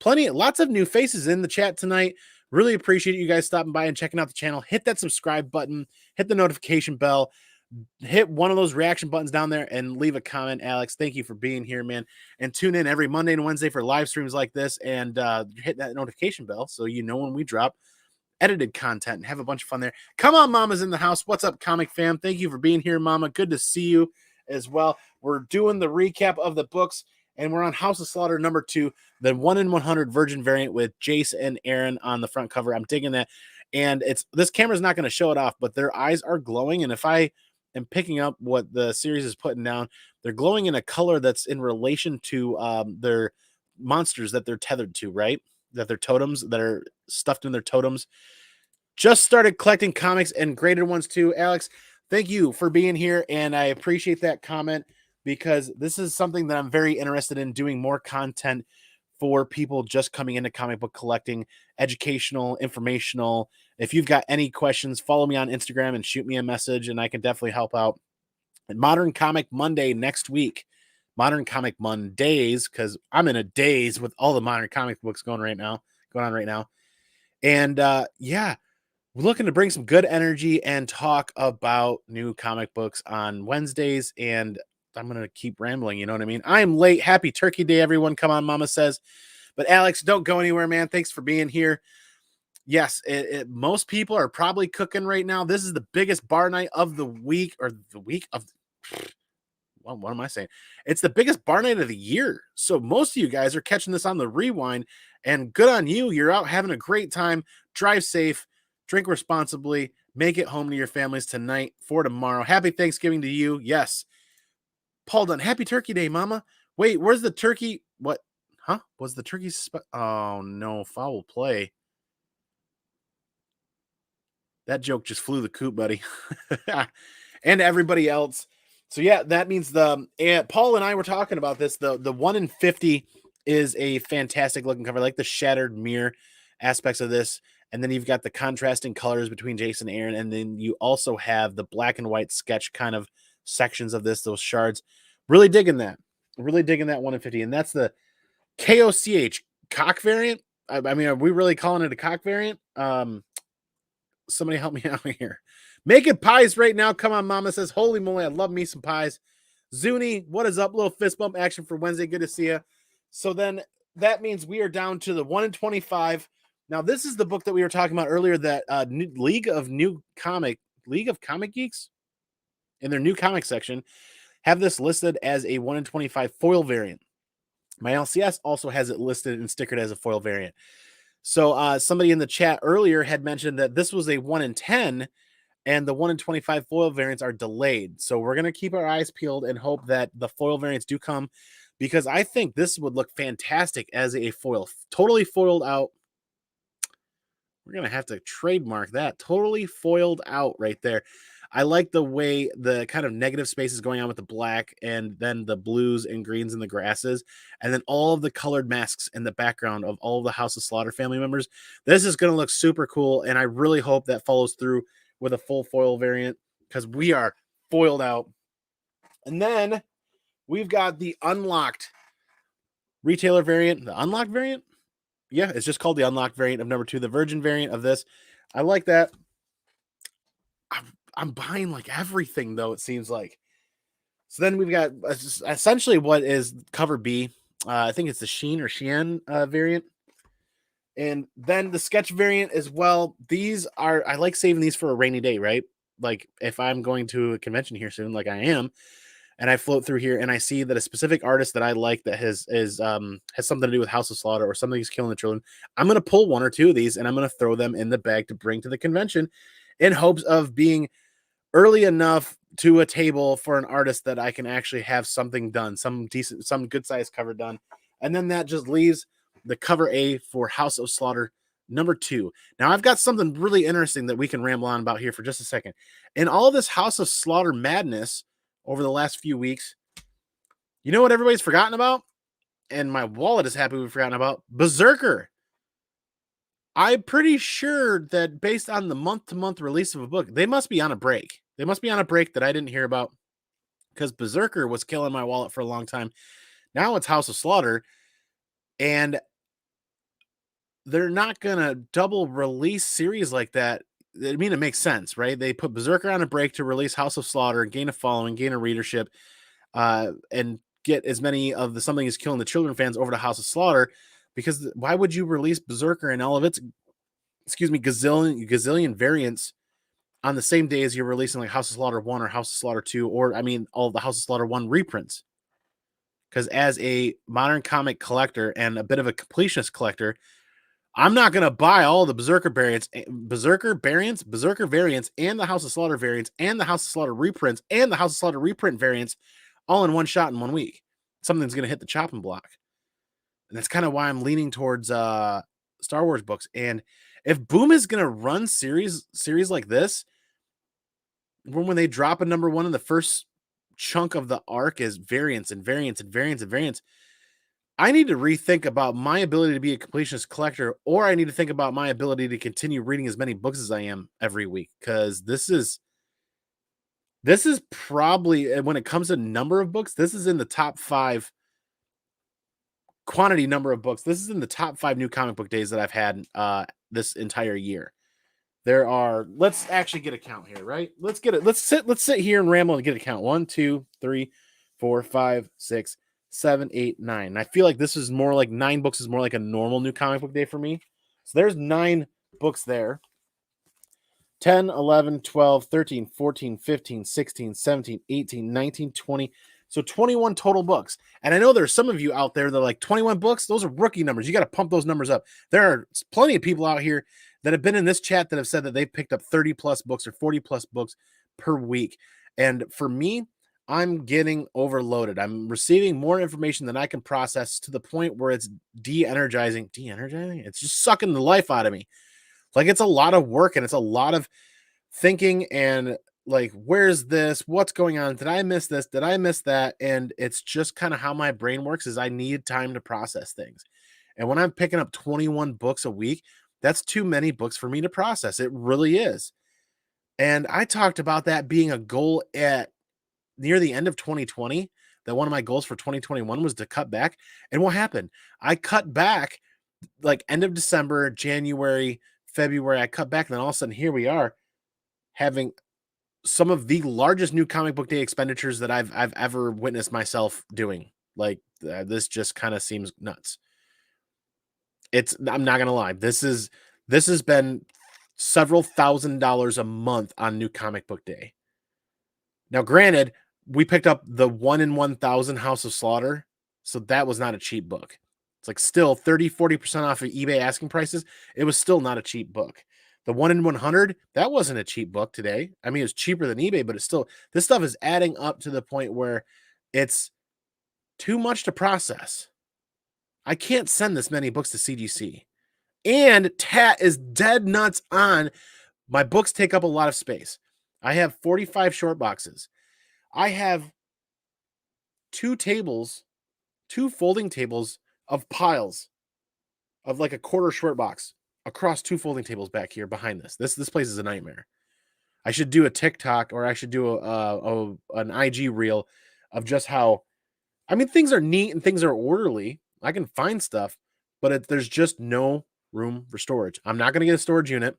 Lots of new faces in the chat tonight. Really appreciate you guys stopping by and checking out the channel. Hit that subscribe button, hit the notification bell, hit one of those reaction buttons down there, and leave a comment. Alex, thank you for being here, man. And tune in every Monday and Wednesday for live streams like this, and hit that notification bell so you know when we drop edited content and have a bunch of fun there. Come on, Mama's in the house. What's up, comic fam? Thank you for being here, Mama. Good to see you as well. We're doing the recap of the books, and we're on House of Slaughter number 2, the 1 in 100 Virgin variant with Jace and Aaron on the front cover. I'm digging that. And this camera's not going to show it off, but their eyes are glowing. And if I am picking up what the series is putting down, they're glowing in a color that's in relation to their monsters that they're tethered to, right? That they're totems, that are stuffed in their totems. Just started collecting comics and graded ones too. Alex, thank you for being here, and I appreciate that comment because this is something that I'm very interested in, doing more content for people just coming into comic book collecting, educational, informational. If you've got any questions, follow me on Instagram and shoot me a message, and I can definitely help out. And Modern Comic Monday next week. Modern Comic Mondays, because I'm in a daze with all the modern comic books going on right now. And yeah, we're looking to bring some good energy and talk about new comic books on Wednesdays. And I'm going to keep rambling. You know what I mean? I'm late. Happy Turkey Day, everyone. Come on, Mama says. But Alex, don't go anywhere, man. Thanks for being here. Yes, most people are probably cooking right now. This is the biggest bar night of the week, or the week of... Well, what am I saying? It's the biggest bar night of the year. So most of you guys are catching this on the rewind, and good on you. You're out having a great time. Drive safe, drink responsibly, make it home to your families tonight for tomorrow. Happy Thanksgiving to you. Yes. Paul Dunn, happy Turkey Day, Mama. Wait, where's the turkey? What? Huh? Was the turkey? Oh no, foul play. That joke just flew the coop, buddy. And everybody else. So yeah, that means Paul and I were talking about this. The 1 in 50 is a fantastic looking cover, like the shattered mirror aspects of this. And then you've got the contrasting colors between Jason and Aaron. And then you also have the black and white sketch kind of sections of this, those shards. Really digging that. Really digging that 1 in 50. And that's the KOCH cock variant. I mean, are we really calling it a cock variant? Somebody help me out here. Making pies right now. Come on, Mama says, holy moly, I love me some pies. Zuni, what is up? Little fist bump action for Wednesday. Good to see you. So then that means we are down to the 1 in 25. Now, this is the book that we were talking about earlier, that League of Comic Geeks in their new comic section have this listed as a 1 in 25 foil variant. My LCS also has it listed and stickered as a foil variant. So somebody in the chat earlier had mentioned that this was a 1 in 10, and the 1 in 25 foil variants are delayed. So we're going to keep our eyes peeled and hope that the foil variants do come, because I think this would look fantastic as a foil. Totally foiled out. We're going to have to trademark that. Totally foiled out right there. I like the way the kind of negative space is going on with the black, and then the blues and greens in the grasses, and then all of the colored masks in the background of all of the House of Slaughter family members. This is going to look super cool, and I really hope that follows through with a full foil variant, because we are foiled out. And then we've got the unlocked retailer variant, the unlocked variant. Yeah, it's just called the unlocked variant of number 2, the Virgin variant of this. I like that. I'm buying like everything, though, it seems like. So then we've got essentially what is cover B. I think it's the Sheen or Shein variant. And then the sketch variant as well. These are, I like saving these for a rainy day, right? Like if I'm going to a convention here soon, like I am, and I float through here and I see that a specific artist that I like that has something to do with House of Slaughter or something he's killing the children, I'm going to pull 1 or 2 of these and I'm going to throw them in the bag to bring to the convention in hopes of being early enough to a table for an artist that I can actually have something done, some decent, some good sized cover done. And then that just leaves the cover A for House of Slaughter number 2. Now I've got something really interesting that we can ramble on about here for just a second. In all this House of Slaughter madness over the last few weeks, you know what everybody's forgotten about? And my wallet is happy we've forgotten about? Berserker. I'm pretty sure that based on the month-to-month release of a book, they must be on a break. They must be on a break that I didn't hear about because Berserker was killing my wallet for a long time. Now it's House of Slaughter, and they're not gonna double release series like that. I mean, it makes sense, right? They put Berserker on a break to release House of Slaughter, gain a following, gain a readership, and get as many of the Something Is Killing the Children fans over to House of Slaughter. Because why would you release Berserker and all of its, gazillion variants on the same day as you're releasing like House of Slaughter 1 or House of Slaughter 2, or I mean, all the House of Slaughter 1 reprints? Because as a modern comic collector and a bit of a completionist collector, I'm not going to buy all the Berserker variants, and the House of Slaughter variants, and the House of Slaughter reprints, and the House of Slaughter reprint variants all in one shot in 1 week. Something's going to hit the chopping block. And that's kind of why I'm leaning towards Star Wars books. And if Boom is going to run series like this, when they drop a number 1 in the first chunk of the arc is variants and variants and variants and variants, I need to rethink about my ability to be a completionist collector, or I need to think about my ability to continue reading as many books as I am every week. Because this is probably, when it comes to number of books, this is in the top 5 quantity number of books. This is in the top 5 new comic book days that I've had this entire year. There are, let's actually get a count here, right? Let's get it. Let's sit here and ramble and get a count. 1, 2, 3, 4, 5, 6, 7, 8, 9. And I feel like this is more like 9 books is more like a normal new comic book day for me. So there's 9 books there. 10, 11, 12, 13, 14, 15, 16, 17, 18, 19, 20. So 21 total books. And I know there's some of you out there that are like 21 books. Those are rookie numbers. You got to pump those numbers up. There are plenty of people out here that have been in this chat that have said that they've picked up 30 plus books or 40 plus books per week. And for me, I'm getting overloaded. I'm receiving more information than I can process to the point where it's de-energizing. It's just sucking the life out of me. Like, it's a lot of work and it's a lot of thinking and like, where's this? What's going on? Did I miss this? Did I miss that? And it's just kind of how my brain works, is I need time to process things. And when I'm picking up 21 books a week, that's too many books for me to process. It really is. And I talked about that being a goal at near the end of 2020, that one of my goals for 2021 was to cut back. And what happened? I cut back like end of December, January, February. I cut back, and then all of a sudden here we are having some of the largest new comic book day expenditures that I've ever witnessed myself doing. Like, this just kind of seems nuts. I'm not gonna lie. This has been several $1,000s a month on new comic book day. Now, granted, we picked up the 1 in 1,000 House of Slaughter, so that was not a cheap book. It's like still 30-40% off of eBay asking prices. It was still not a cheap book. The 1 in 100, that wasn't a cheap book today. I mean, it's cheaper than eBay, but it's still, this stuff is adding up to the point where it's too much to process. I can't send this many books to CGC. And Tat is dead nuts on, my books take up a lot of space. I have 45 short boxes. I have 2 folding tables of piles of like a quarter short box across 2 folding tables back here behind this. This place is a nightmare. I should do a TikTok, or I should do an IG reel of just how, I mean, things are neat and things are orderly. I can find stuff, but there's just no room for storage. I'm not going to get a storage unit.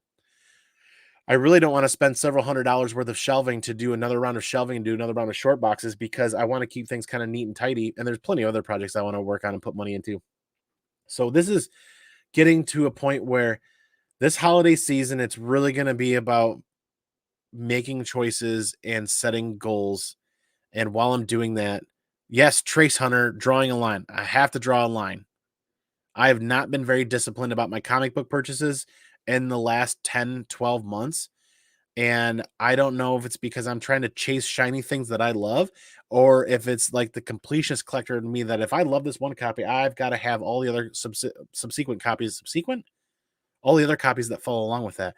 I really don't want to spend several $100s worth of shelving to do another round of shelving and do another round of short boxes, because I want to keep things kind of neat and tidy. And there's plenty of other projects I want to work on and put money into. So this is getting to a point where this holiday season, it's really going to be about making choices and setting goals. And while I'm doing that, yes, Trace Hunter, drawing a line. I have to draw a line. I have not been very disciplined about my comic book purchases in the last 10, 12 months. And I don't know if it's because I'm trying to chase shiny things that I love, or if it's like the completionist collector in me, that if I love this one copy, I've got to have all the other subsequent copies, all the other copies that follow along with that.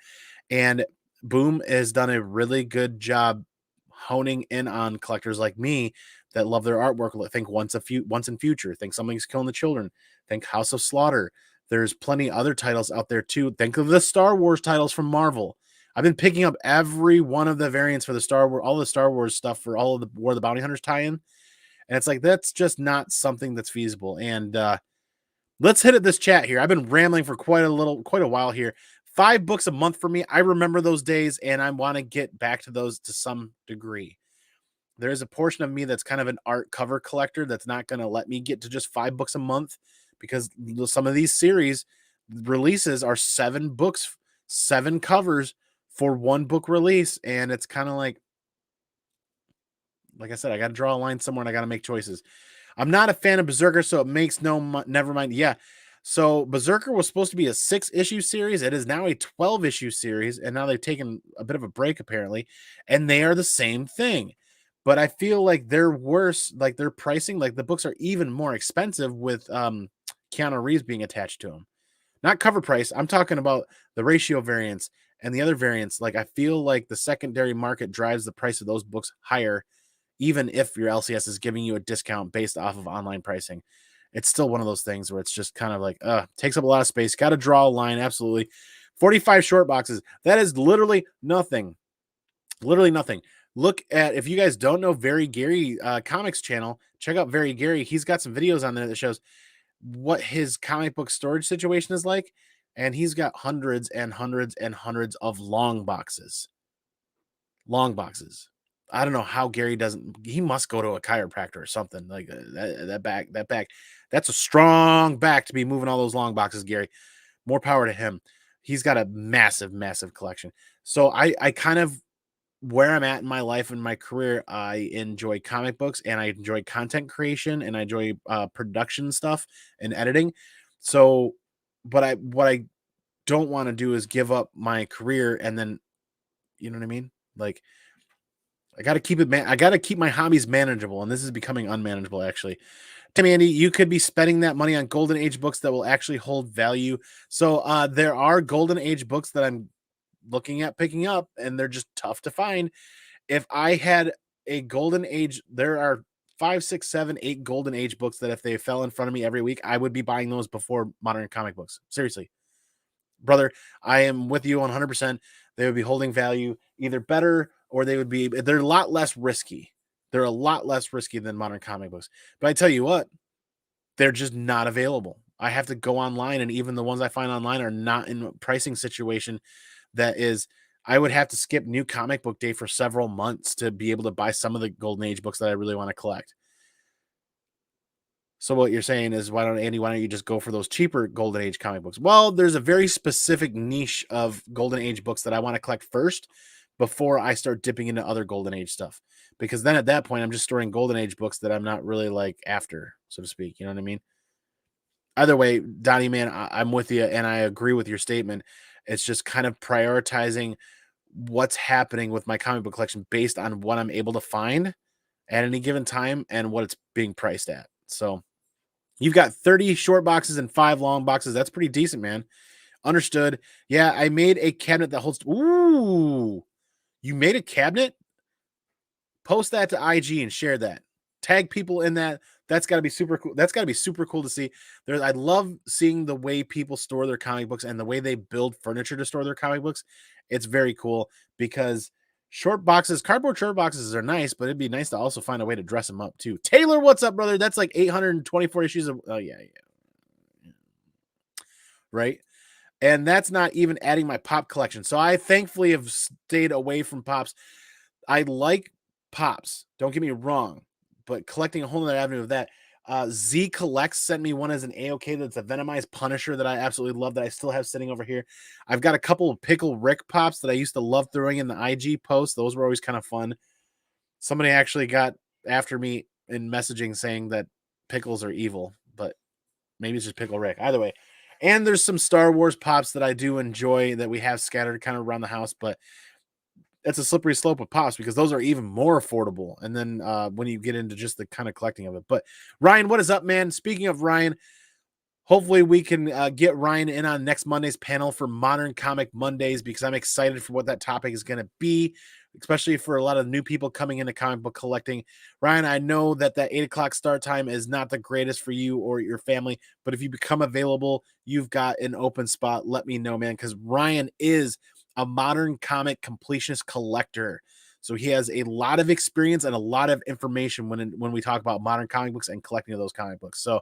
And Boom has done a really good job honing in on collectors like me that love their artwork. Think once in future, think Something's Killing the Children, think House of Slaughter, There's plenty other titles out there too. Think of the Star Wars titles from Marvel. I've been picking up every one of the variants for the Star Wars, all the Star Wars stuff for all of the War of the Bounty Hunters tie-in. And it's like, that's just not something that's feasible. And let's hit at this chat here. I've been rambling for quite a while here. 5 books a month for me. I remember those days, and I want to get back to those to some degree. There is a portion of me that's kind of an art cover collector that's not going to let me get to just 5 books a month, because some of these series releases are 7 books, 7 covers for 1 book release. And it's kind of like I said, I got to draw a line somewhere and I got to make choices. I'm not a fan of Berserker, so it makes never mind. Yeah. So Berserker was supposed to be a 6-issue series. It is now a 12-issue series. And now they've taken a bit of a break, apparently. And they are the same thing. But I feel like they're worse. Like, their pricing, like the books are even more expensive with Keanu Reeves being attached to them. Not cover price. I'm talking about the ratio variants and the other variants. Like, I feel like the secondary market drives the price of those books higher, even if your LCS is giving you a discount based off of online pricing. It's still one of those things where it's just kind of like, takes up a lot of space. Got to draw a line. Absolutely. 45 short boxes. That is literally nothing. Literally nothing. Look at, if you guys don't know Very Gary comics channel, check out Very Gary. He's got some videos on there that shows what his comic book storage situation is like. And he's got hundreds and hundreds and hundreds of long boxes. Long boxes. I don't know how Gary doesn't. He must go to a chiropractor or something. Like that back. That's a strong back to be moving all those long boxes, Gary. More power to him. He's got a massive, massive collection. So I kind of, where I'm at in my life and my career, I enjoy comic books and I enjoy content creation and I enjoy production stuff and editing. So, but what I don't want to do is give up my career and then, you know what I mean? Like, I got to keep it, I got to keep my hobbies manageable. And this is becoming unmanageable, actually. Andy, you could be spending that money on Golden Age books that will actually hold value. So there are Golden Age books that I'm looking at picking up, and they're just tough to find. If I had a Golden Age, there are 5, 6, 7, 8 Golden Age books that if they fell in front of me every week, I would be buying those before modern comic books. Seriously. Brother, I am with you 100%. They would be holding value either better, or they're a lot less risky. They're a lot less risky than modern comic books. But I tell you what, they're just not available. I have to go online, and even the ones I find online are not in a pricing situation that is, I would have to skip New Comic Book Day for several months to be able to buy some of the Golden Age books that I really want to collect. So what you're saying is, why don't you just go for those cheaper Golden Age comic books? Well, there's a very specific niche of Golden Age books that I want to collect first before I start dipping into other Golden Age stuff. Because then at that point, I'm just storing Golden Age books that I'm not really like after, so to speak. You know what I mean? Either way, Donnie, man, I'm with you, and I agree with your statement. It's just kind of prioritizing what's happening with my comic book collection based on what I'm able to find at any given time and what it's being priced at. So you've got 30 short boxes and 5 long boxes. That's pretty decent, man. Understood. Yeah, I made a cabinet that holds. Ooh, you made a cabinet? Post that to IG and share that. Tag people in that. That's got to be super cool. That's got to be super cool to see. I love seeing the way people store their comic books and the way they build furniture to store their comic books. It's very cool because cardboard short boxes are nice, but it'd be nice to also find a way to dress them up too. Taylor, what's up, brother? That's like 824 issues of. Oh yeah. Right. And that's not even adding my pop collection. So I thankfully have stayed away from pops. I like pops, don't get me wrong, but collecting a whole other avenue of that. Z Collects sent me one as an AOK that's a Venomized Punisher that I absolutely love, that I still have sitting over here. I've got a couple of Pickle Rick pops that I used to love throwing in the IG posts. Those were always kind of fun. Somebody actually got after me in messaging saying that pickles are evil, but maybe it's just Pickle Rick. Either way. And there's some Star Wars pops that I do enjoy that we have scattered kind of around the house, but it's a slippery slope with pops because those are even more affordable. And then when you get into just the kind of collecting of it. But Ryan, what is up, man? Speaking of Ryan, hopefully we can get Ryan in on next Monday's panel for Modern Comic Mondays, because I'm excited for what that topic is going to be, especially for a lot of new people coming into comic book collecting. Ryan, I know that 8 o'clock start time is not the greatest for you or your family, but if you become available, you've got an open spot. Let me know, man, because Ryan is a modern comic completionist collector. So he has a lot of experience and a lot of information when we talk about modern comic books and collecting of those comic books. So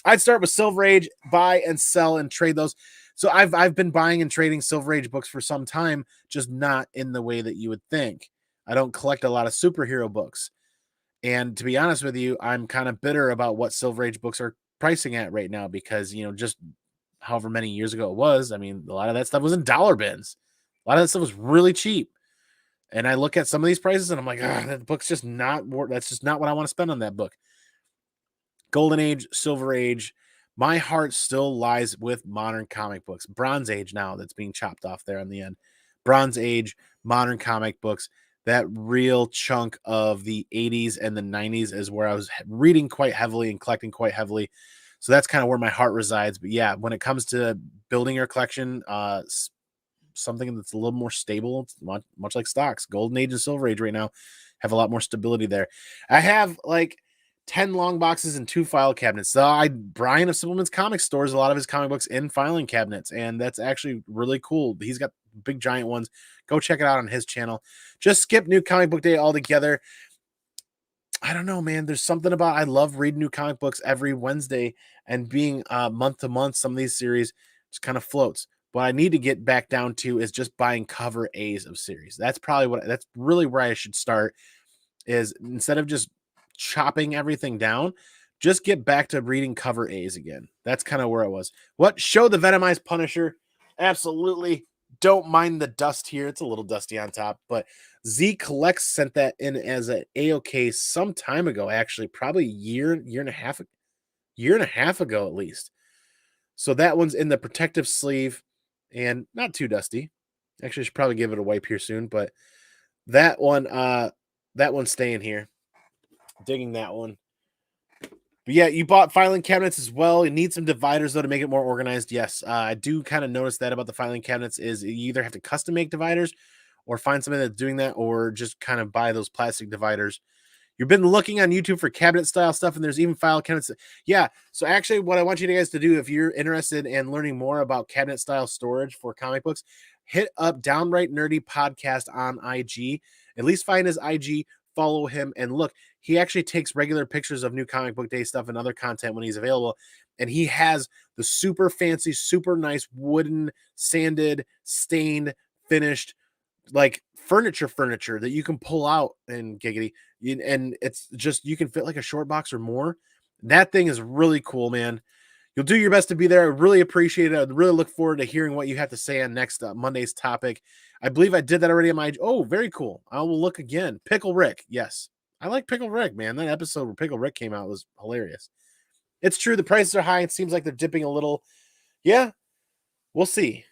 I'd start with Silver Age, buy and sell and trade those. So I've been buying and trading Silver Age books for some time, just not in the way that you would think. I don't collect a lot of superhero books. And to be honest with you, I'm kind of bitter about what Silver Age books are pricing at right now, because, just however many years ago it was, I mean, a lot of that stuff was in dollar bins. A lot of that stuff was really cheap. And I look at some of these prices and I'm like, that book's just not, that's just not what I want to spend on that book. Golden Age, Silver Age, my heart still lies with modern comic books. Bronze Age now, that's being chopped off there on the end. Bronze Age, modern comic books, that real chunk of the 80s and the 90s is where I was reading quite heavily and collecting quite heavily. So that's kind of where my heart resides. But yeah, when it comes to building your collection, something that's a little more stable, it's much like stocks. Golden Age and Silver Age right now have a lot more stability there. I have like 10 long boxes and 2 file cabinets. So Brian of Simpleman's Comics stores a lot of his comic books in filing cabinets, and that's actually really cool. He's got big giant ones. Go check it out on his channel. Just skip New Comic Book Day altogether. I don't know, man. There's something about, I love reading new comic books every Wednesday, and being month to month, some of these series just kind of floats. What I need to get back down to is just buying cover A's of series. That's really where I should start, is instead of just chopping everything down, just get back to reading cover A's again. That's kind of where I was. What show the Venomized Punisher? Absolutely. Don't mind the dust here. It's a little dusty on top, but Z Collects sent that in as an AOK some time ago, actually, probably year and a half ago at least. So that one's in the protective sleeve and not too dusty. Actually, I should probably give it a wipe here soon, but that one's staying here. Digging that one. But yeah, you bought filing cabinets as well. You need some dividers, though, to make it more organized. Yes, I do kind of notice that about the filing cabinets, is you either have to custom make dividers or find somebody that's doing that, or just kind of buy those plastic dividers. You've been looking on YouTube for cabinet style stuff, and there's even file cabinets. Yeah, so actually what I want you guys to do, if you're interested in learning more about cabinet style storage for comic books, hit up Downright Nerdy Podcast on IG. At least find his IG, follow him, and look, he actually takes regular pictures of New Comic Book Day stuff and other content when he's available. And he has the super fancy, super nice wooden, sanded, stained, finished, like furniture that you can pull out and giggity. And it's just, you can fit like a short box or more. That thing is really cool, man. You'll do your best to be there. I really appreciate it. I really look forward to hearing what you have to say on next Monday's topic. I believe I did that already on my... Oh, very cool. I will look again. Pickle Rick. Yes. I like Pickle Rick, man. That episode where Pickle Rick came out was hilarious. It's true. The prices are high. It seems like they're dipping a little. Yeah. We'll see.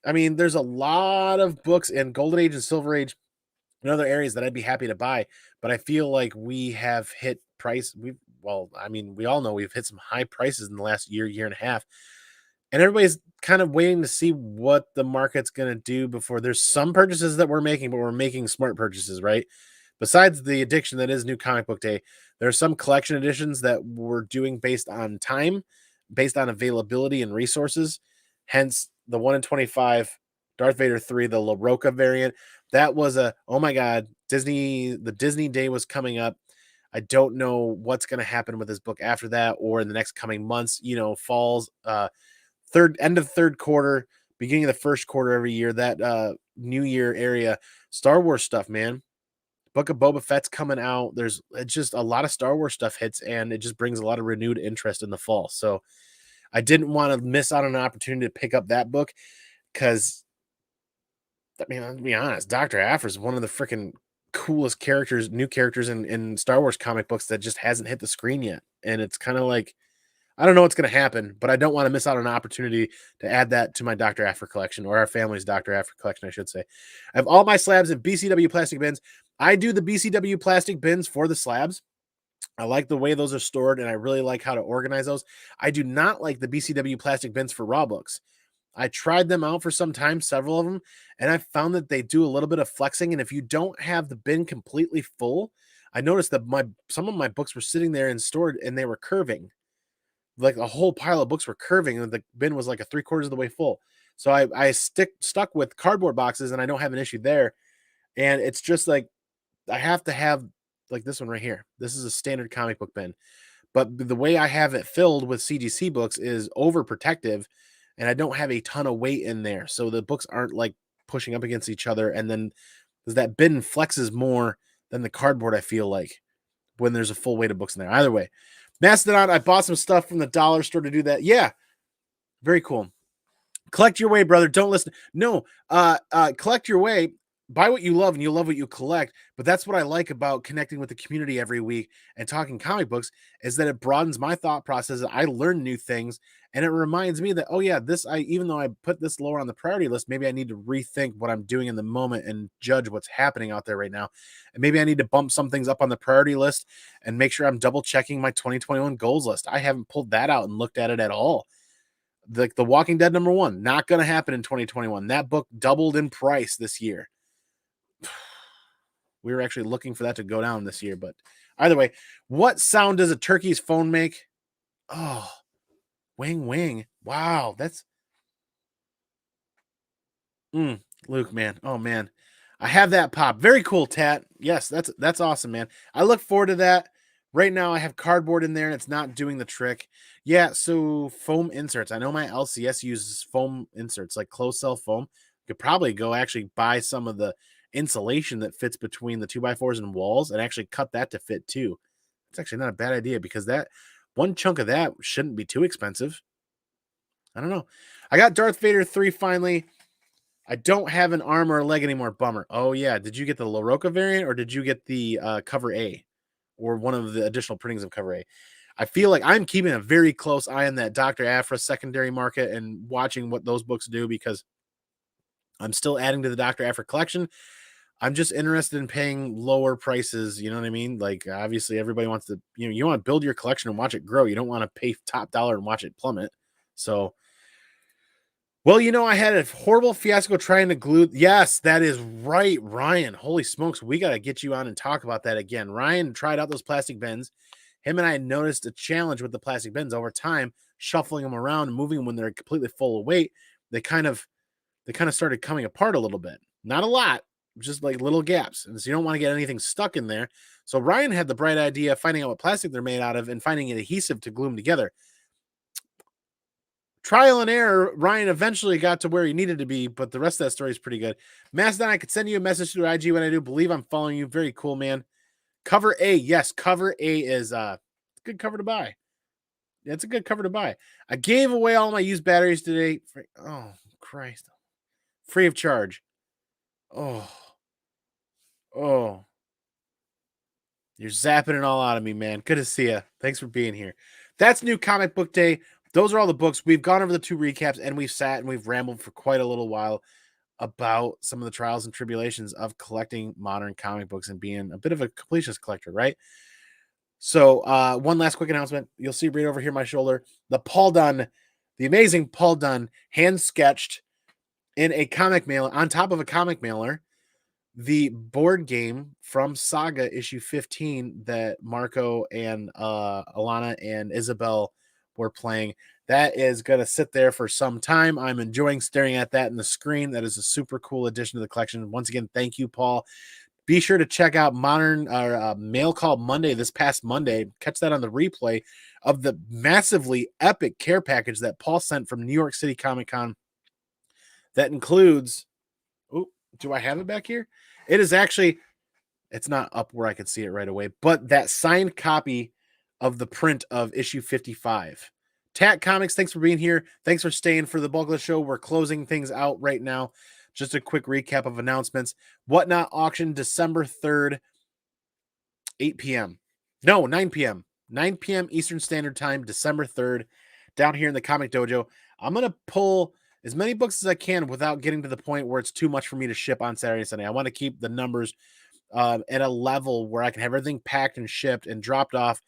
I mean, there's a lot of books in Golden Age and Silver Age and other areas that I'd be happy to buy, but I feel like we have hit price. We all know we've hit some high prices in the last year and a half, and everybody's kind of waiting to see what the market's going to do before. There's some purchases that we're making, but we're making smart purchases, right? Besides the addiction that is New Comic Book Day, there are some collection editions that we're doing based on time, based on availability and resources. Hence, the 1 in 25 Darth Vader 3, the La Roca variant. That was oh my God, the Disney Day was coming up. I don't know what's going to happen with this book after that, or in the next coming months, falls, end of third quarter, beginning of the first quarter every year, that New Year area. Star Wars stuff, man. Book of Boba Fett's coming out. It's just a lot of Star Wars stuff hits, and it just brings a lot of renewed interest in the fall. So I didn't want to miss out on an opportunity to pick up that book, because, I mean, I'll be honest, Dr. Aphra is one of the freaking coolest characters, new characters in Star Wars comic books that just hasn't hit the screen yet. And it's kind of like, I don't know what's going to happen, but I don't want to miss out on an opportunity to add that to my Dr. Aphra collection, or our family's Dr. Aphra collection, I should say. I have all my slabs in BCW plastic bins. I do the BCW plastic bins for the slabs. I like the way those are stored, and I really like how to organize those. I do not like the BCW plastic bins for raw books. I tried them out for some time, several of them, and I found that they do a little bit of flexing. And if you don't have the bin completely full, I noticed that some of my books were sitting there and stored, and they were curving. Like a whole pile of books were curving, and the bin was like a 3/4 of the way full. So I stuck with cardboard boxes, and I don't have an issue there. And it's just like I have to have like this one right here. This is a standard comic book bin. But the way I have it filled with CGC books is overprotective, and I don't have a ton of weight in there. So the books aren't like pushing up against each other. And then that bin flexes more than the cardboard, I feel like, when there's a full weight of books in there. Either way, Mastodon, I bought some stuff from the dollar store to do that. Yeah, very cool. Collect your way, brother. Don't listen. No, collect your way. Buy what you love, and you'll love what you collect. But that's what I like about connecting with the community every week and talking comic books is that it broadens my thought process. I learn new things, and it reminds me that, oh yeah, even though I put this lower on the priority list, maybe I need to rethink what I'm doing in the moment and judge what's happening out there right now. And maybe I need to bump some things up on the priority list and make sure I'm double checking my 2021 goals list. I haven't pulled that out and looked at it at all. The Walking Dead #1, not going to happen in 2021. That book doubled in price this year. We were actually looking for that to go down this year, but either way, what sound does a turkey's phone make? Oh, wing wing. Wow, that's Luke, man. Oh man. I have that pop. Very cool, Tat. Yes, that's awesome, man. I look forward to that. Right now I have cardboard in there and it's not doing the trick. Yeah, so foam inserts. I know my LCS uses foam inserts, like closed cell foam. You could probably go actually buy some of the insulation that fits between the 2x4s and walls and actually cut that to fit too. It's actually not a bad idea because that one chunk of that shouldn't be too expensive. I don't know. I got Darth Vader 3 finally. I don't have an arm or a leg anymore. Bummer. Oh, yeah. Did you get the LaRocca variant or did you get the cover A or one of the additional printings of cover A? I feel like I'm keeping a very close eye on that Dr. Aphra secondary market and watching what those books do because I'm still adding to the Dr. Aphra collection. I'm just interested in paying lower prices. You know what I mean? Like, obviously, everybody wants to, you want to build your collection and watch it grow. You don't want to pay top dollar and watch it plummet. So, well, I had a horrible fiasco trying to glue. Yes, that is right, Ryan. Holy smokes, we got to get you on and talk about that again. Ryan tried out those plastic bins. Him and I noticed a challenge with the plastic bins over time, shuffling them around and moving them when they're completely full of weight. They kind of started coming apart a little bit. Not a lot, just like little gaps. And so you don't want to get anything stuck in there. So Ryan had the bright idea of finding out what plastic they're made out of and finding an adhesive to glue them together. Trial and error, Ryan eventually got to where he needed to be, but the rest of that story is pretty good. Mastodon, I could send you a message through IG when I do. Believe I'm following you. Very cool, man. Cover A, yes, cover A is a good cover to buy. Yeah, it's a good cover to buy. I gave away all my used batteries today. Oh, Christ. Free of charge. Oh, oh. You're zapping it all out of me, man. Good to see you. Thanks for being here. That's New Comic Book Day. Those are all the books. We've gone over the 2 recaps, and we've sat and we've rambled for quite a little while about some of the trials and tribulations of collecting modern comic books and being a bit of a completionist collector, right? So, one last quick announcement. You'll see right over here my shoulder. The amazing Paul Dunn, hand sketched in a comic mailer, on top of a comic mailer, the board game from Saga issue 15 that Marco and Alana and Isabel were playing. That is going to sit there for some time. I'm enjoying staring at that in the screen. That is a super cool addition to the collection. Once again, thank you, Paul. Be sure to check out Mail Call Monday, this past Monday. Catch that on the replay of the massively epic care package that Paul sent from New York City Comic Con. That includes, do I have it back here? It is actually, it's not up where I can see it right away, but that signed copy of the print of issue 55. Tat Comics, thanks for being here. Thanks for staying for the bulk of the show. We're closing things out right now. Just a quick recap of announcements. Whatnot auction December 3rd, 8 p.m. No, 9 p.m. 9 p.m. Eastern Standard Time, December 3rd, down here in the Comic Dojo. I'm going to pull as many books as I can without getting to the point where it's too much for me to ship on Saturday and Sunday. I want to keep the numbers at a level where I can have everything packed and shipped and dropped off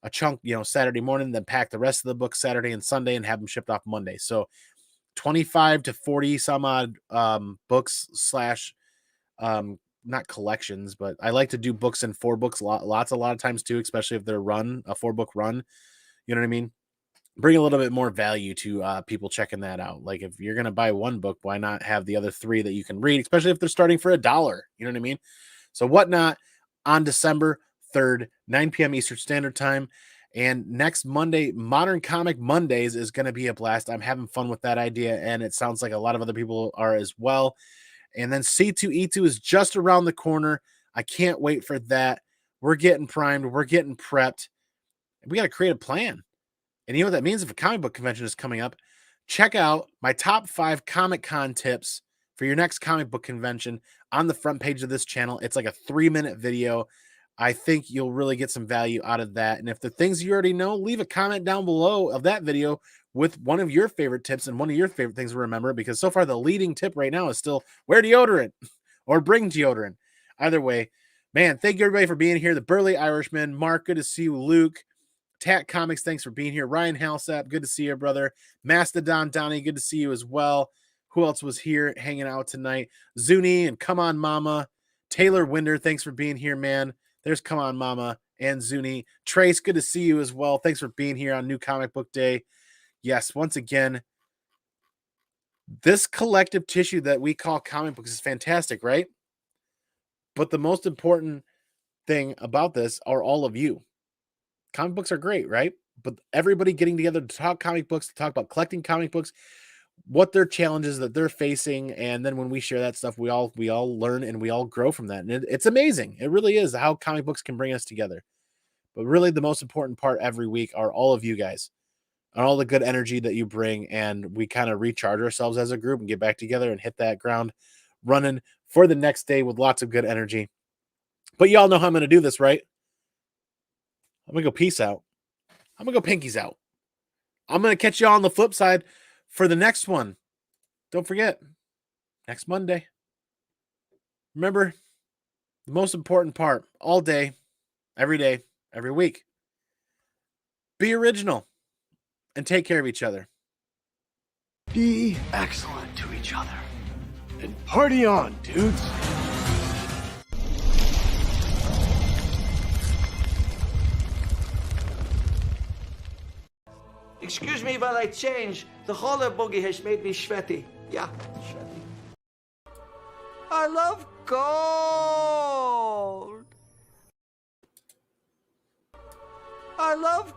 a chunk, Saturday morning, then pack the rest of the books Saturday and Sunday and have them shipped off Monday. So 25 to 40 some odd books slash not collections, but I like to do books in 4 books a lot of times too, especially if they're a 4-book run. You know what I mean? Bring a little bit more value to people checking that out. Like if you're gonna buy 1 book, why not have the other 3 that you can read, especially if they're starting for $1. You know what I mean? So Whatnot on December 3rd, 9 p.m. Eastern Standard Time. And next Monday, Modern Comic Mondays is going to be a blast. I'm having fun with that idea, and it sounds like a lot of other people are as well. And then C2E2 is just around the corner. I can't wait for that. We're getting primed. We're getting prepped. We got to create a plan. And you know what that means? If a comic book convention is coming up, check out my top 5 Comic-Con tips for your next comic book convention on the front page of this channel. It's like a 3-minute video. I think you'll really get some value out of that. And if the things you already know, leave a comment down below of that video with one of your favorite tips and one of your favorite things to remember, because so far the leading tip right now is still wear deodorant or bring deodorant. Either way, man, thank you everybody for being here. The Burly Irishman, Mark, good to see you. Luke, Tat Comics, thanks for being here. Ryan Halsap, good to see you, brother. Mastodon Donnie, good to see you as well. Who else was here hanging out tonight? Zuni and Come On Mama. Taylor Winder, thanks for being here, man. There's Come On Mama and Zuni. Trace, good to see you as well. Thanks for being here on New Comic Book Day. Yes, once again, this collective tissue that we call comic books is fantastic, right? But the most important thing about this are all of you. Comic books are great, right? But everybody getting together to talk comic books, to talk about collecting comic books, what their challenges that they're facing, and then when we share that stuff, we all learn and we all grow from that. And it's amazing. It really is how comic books can bring us together. But really, the most important part every week are all of you guys and all the good energy that you bring, and we kind of recharge ourselves as a group and get back together and hit that ground running for the next day with lots of good energy. But y'all know how I'm going to do this, right? I'm going to go peace out. I'm going to go pinkies out. I'm going to catch y'all on the flip side for the next one. Don't forget, next Monday. Remember, the most important part all day, every week. Be original and take care of each other. Be excellent to each other. And party on, dudes. Excuse me while I change. The roller boogie has made me sweaty. Yeah, sweaty. I love gold. I love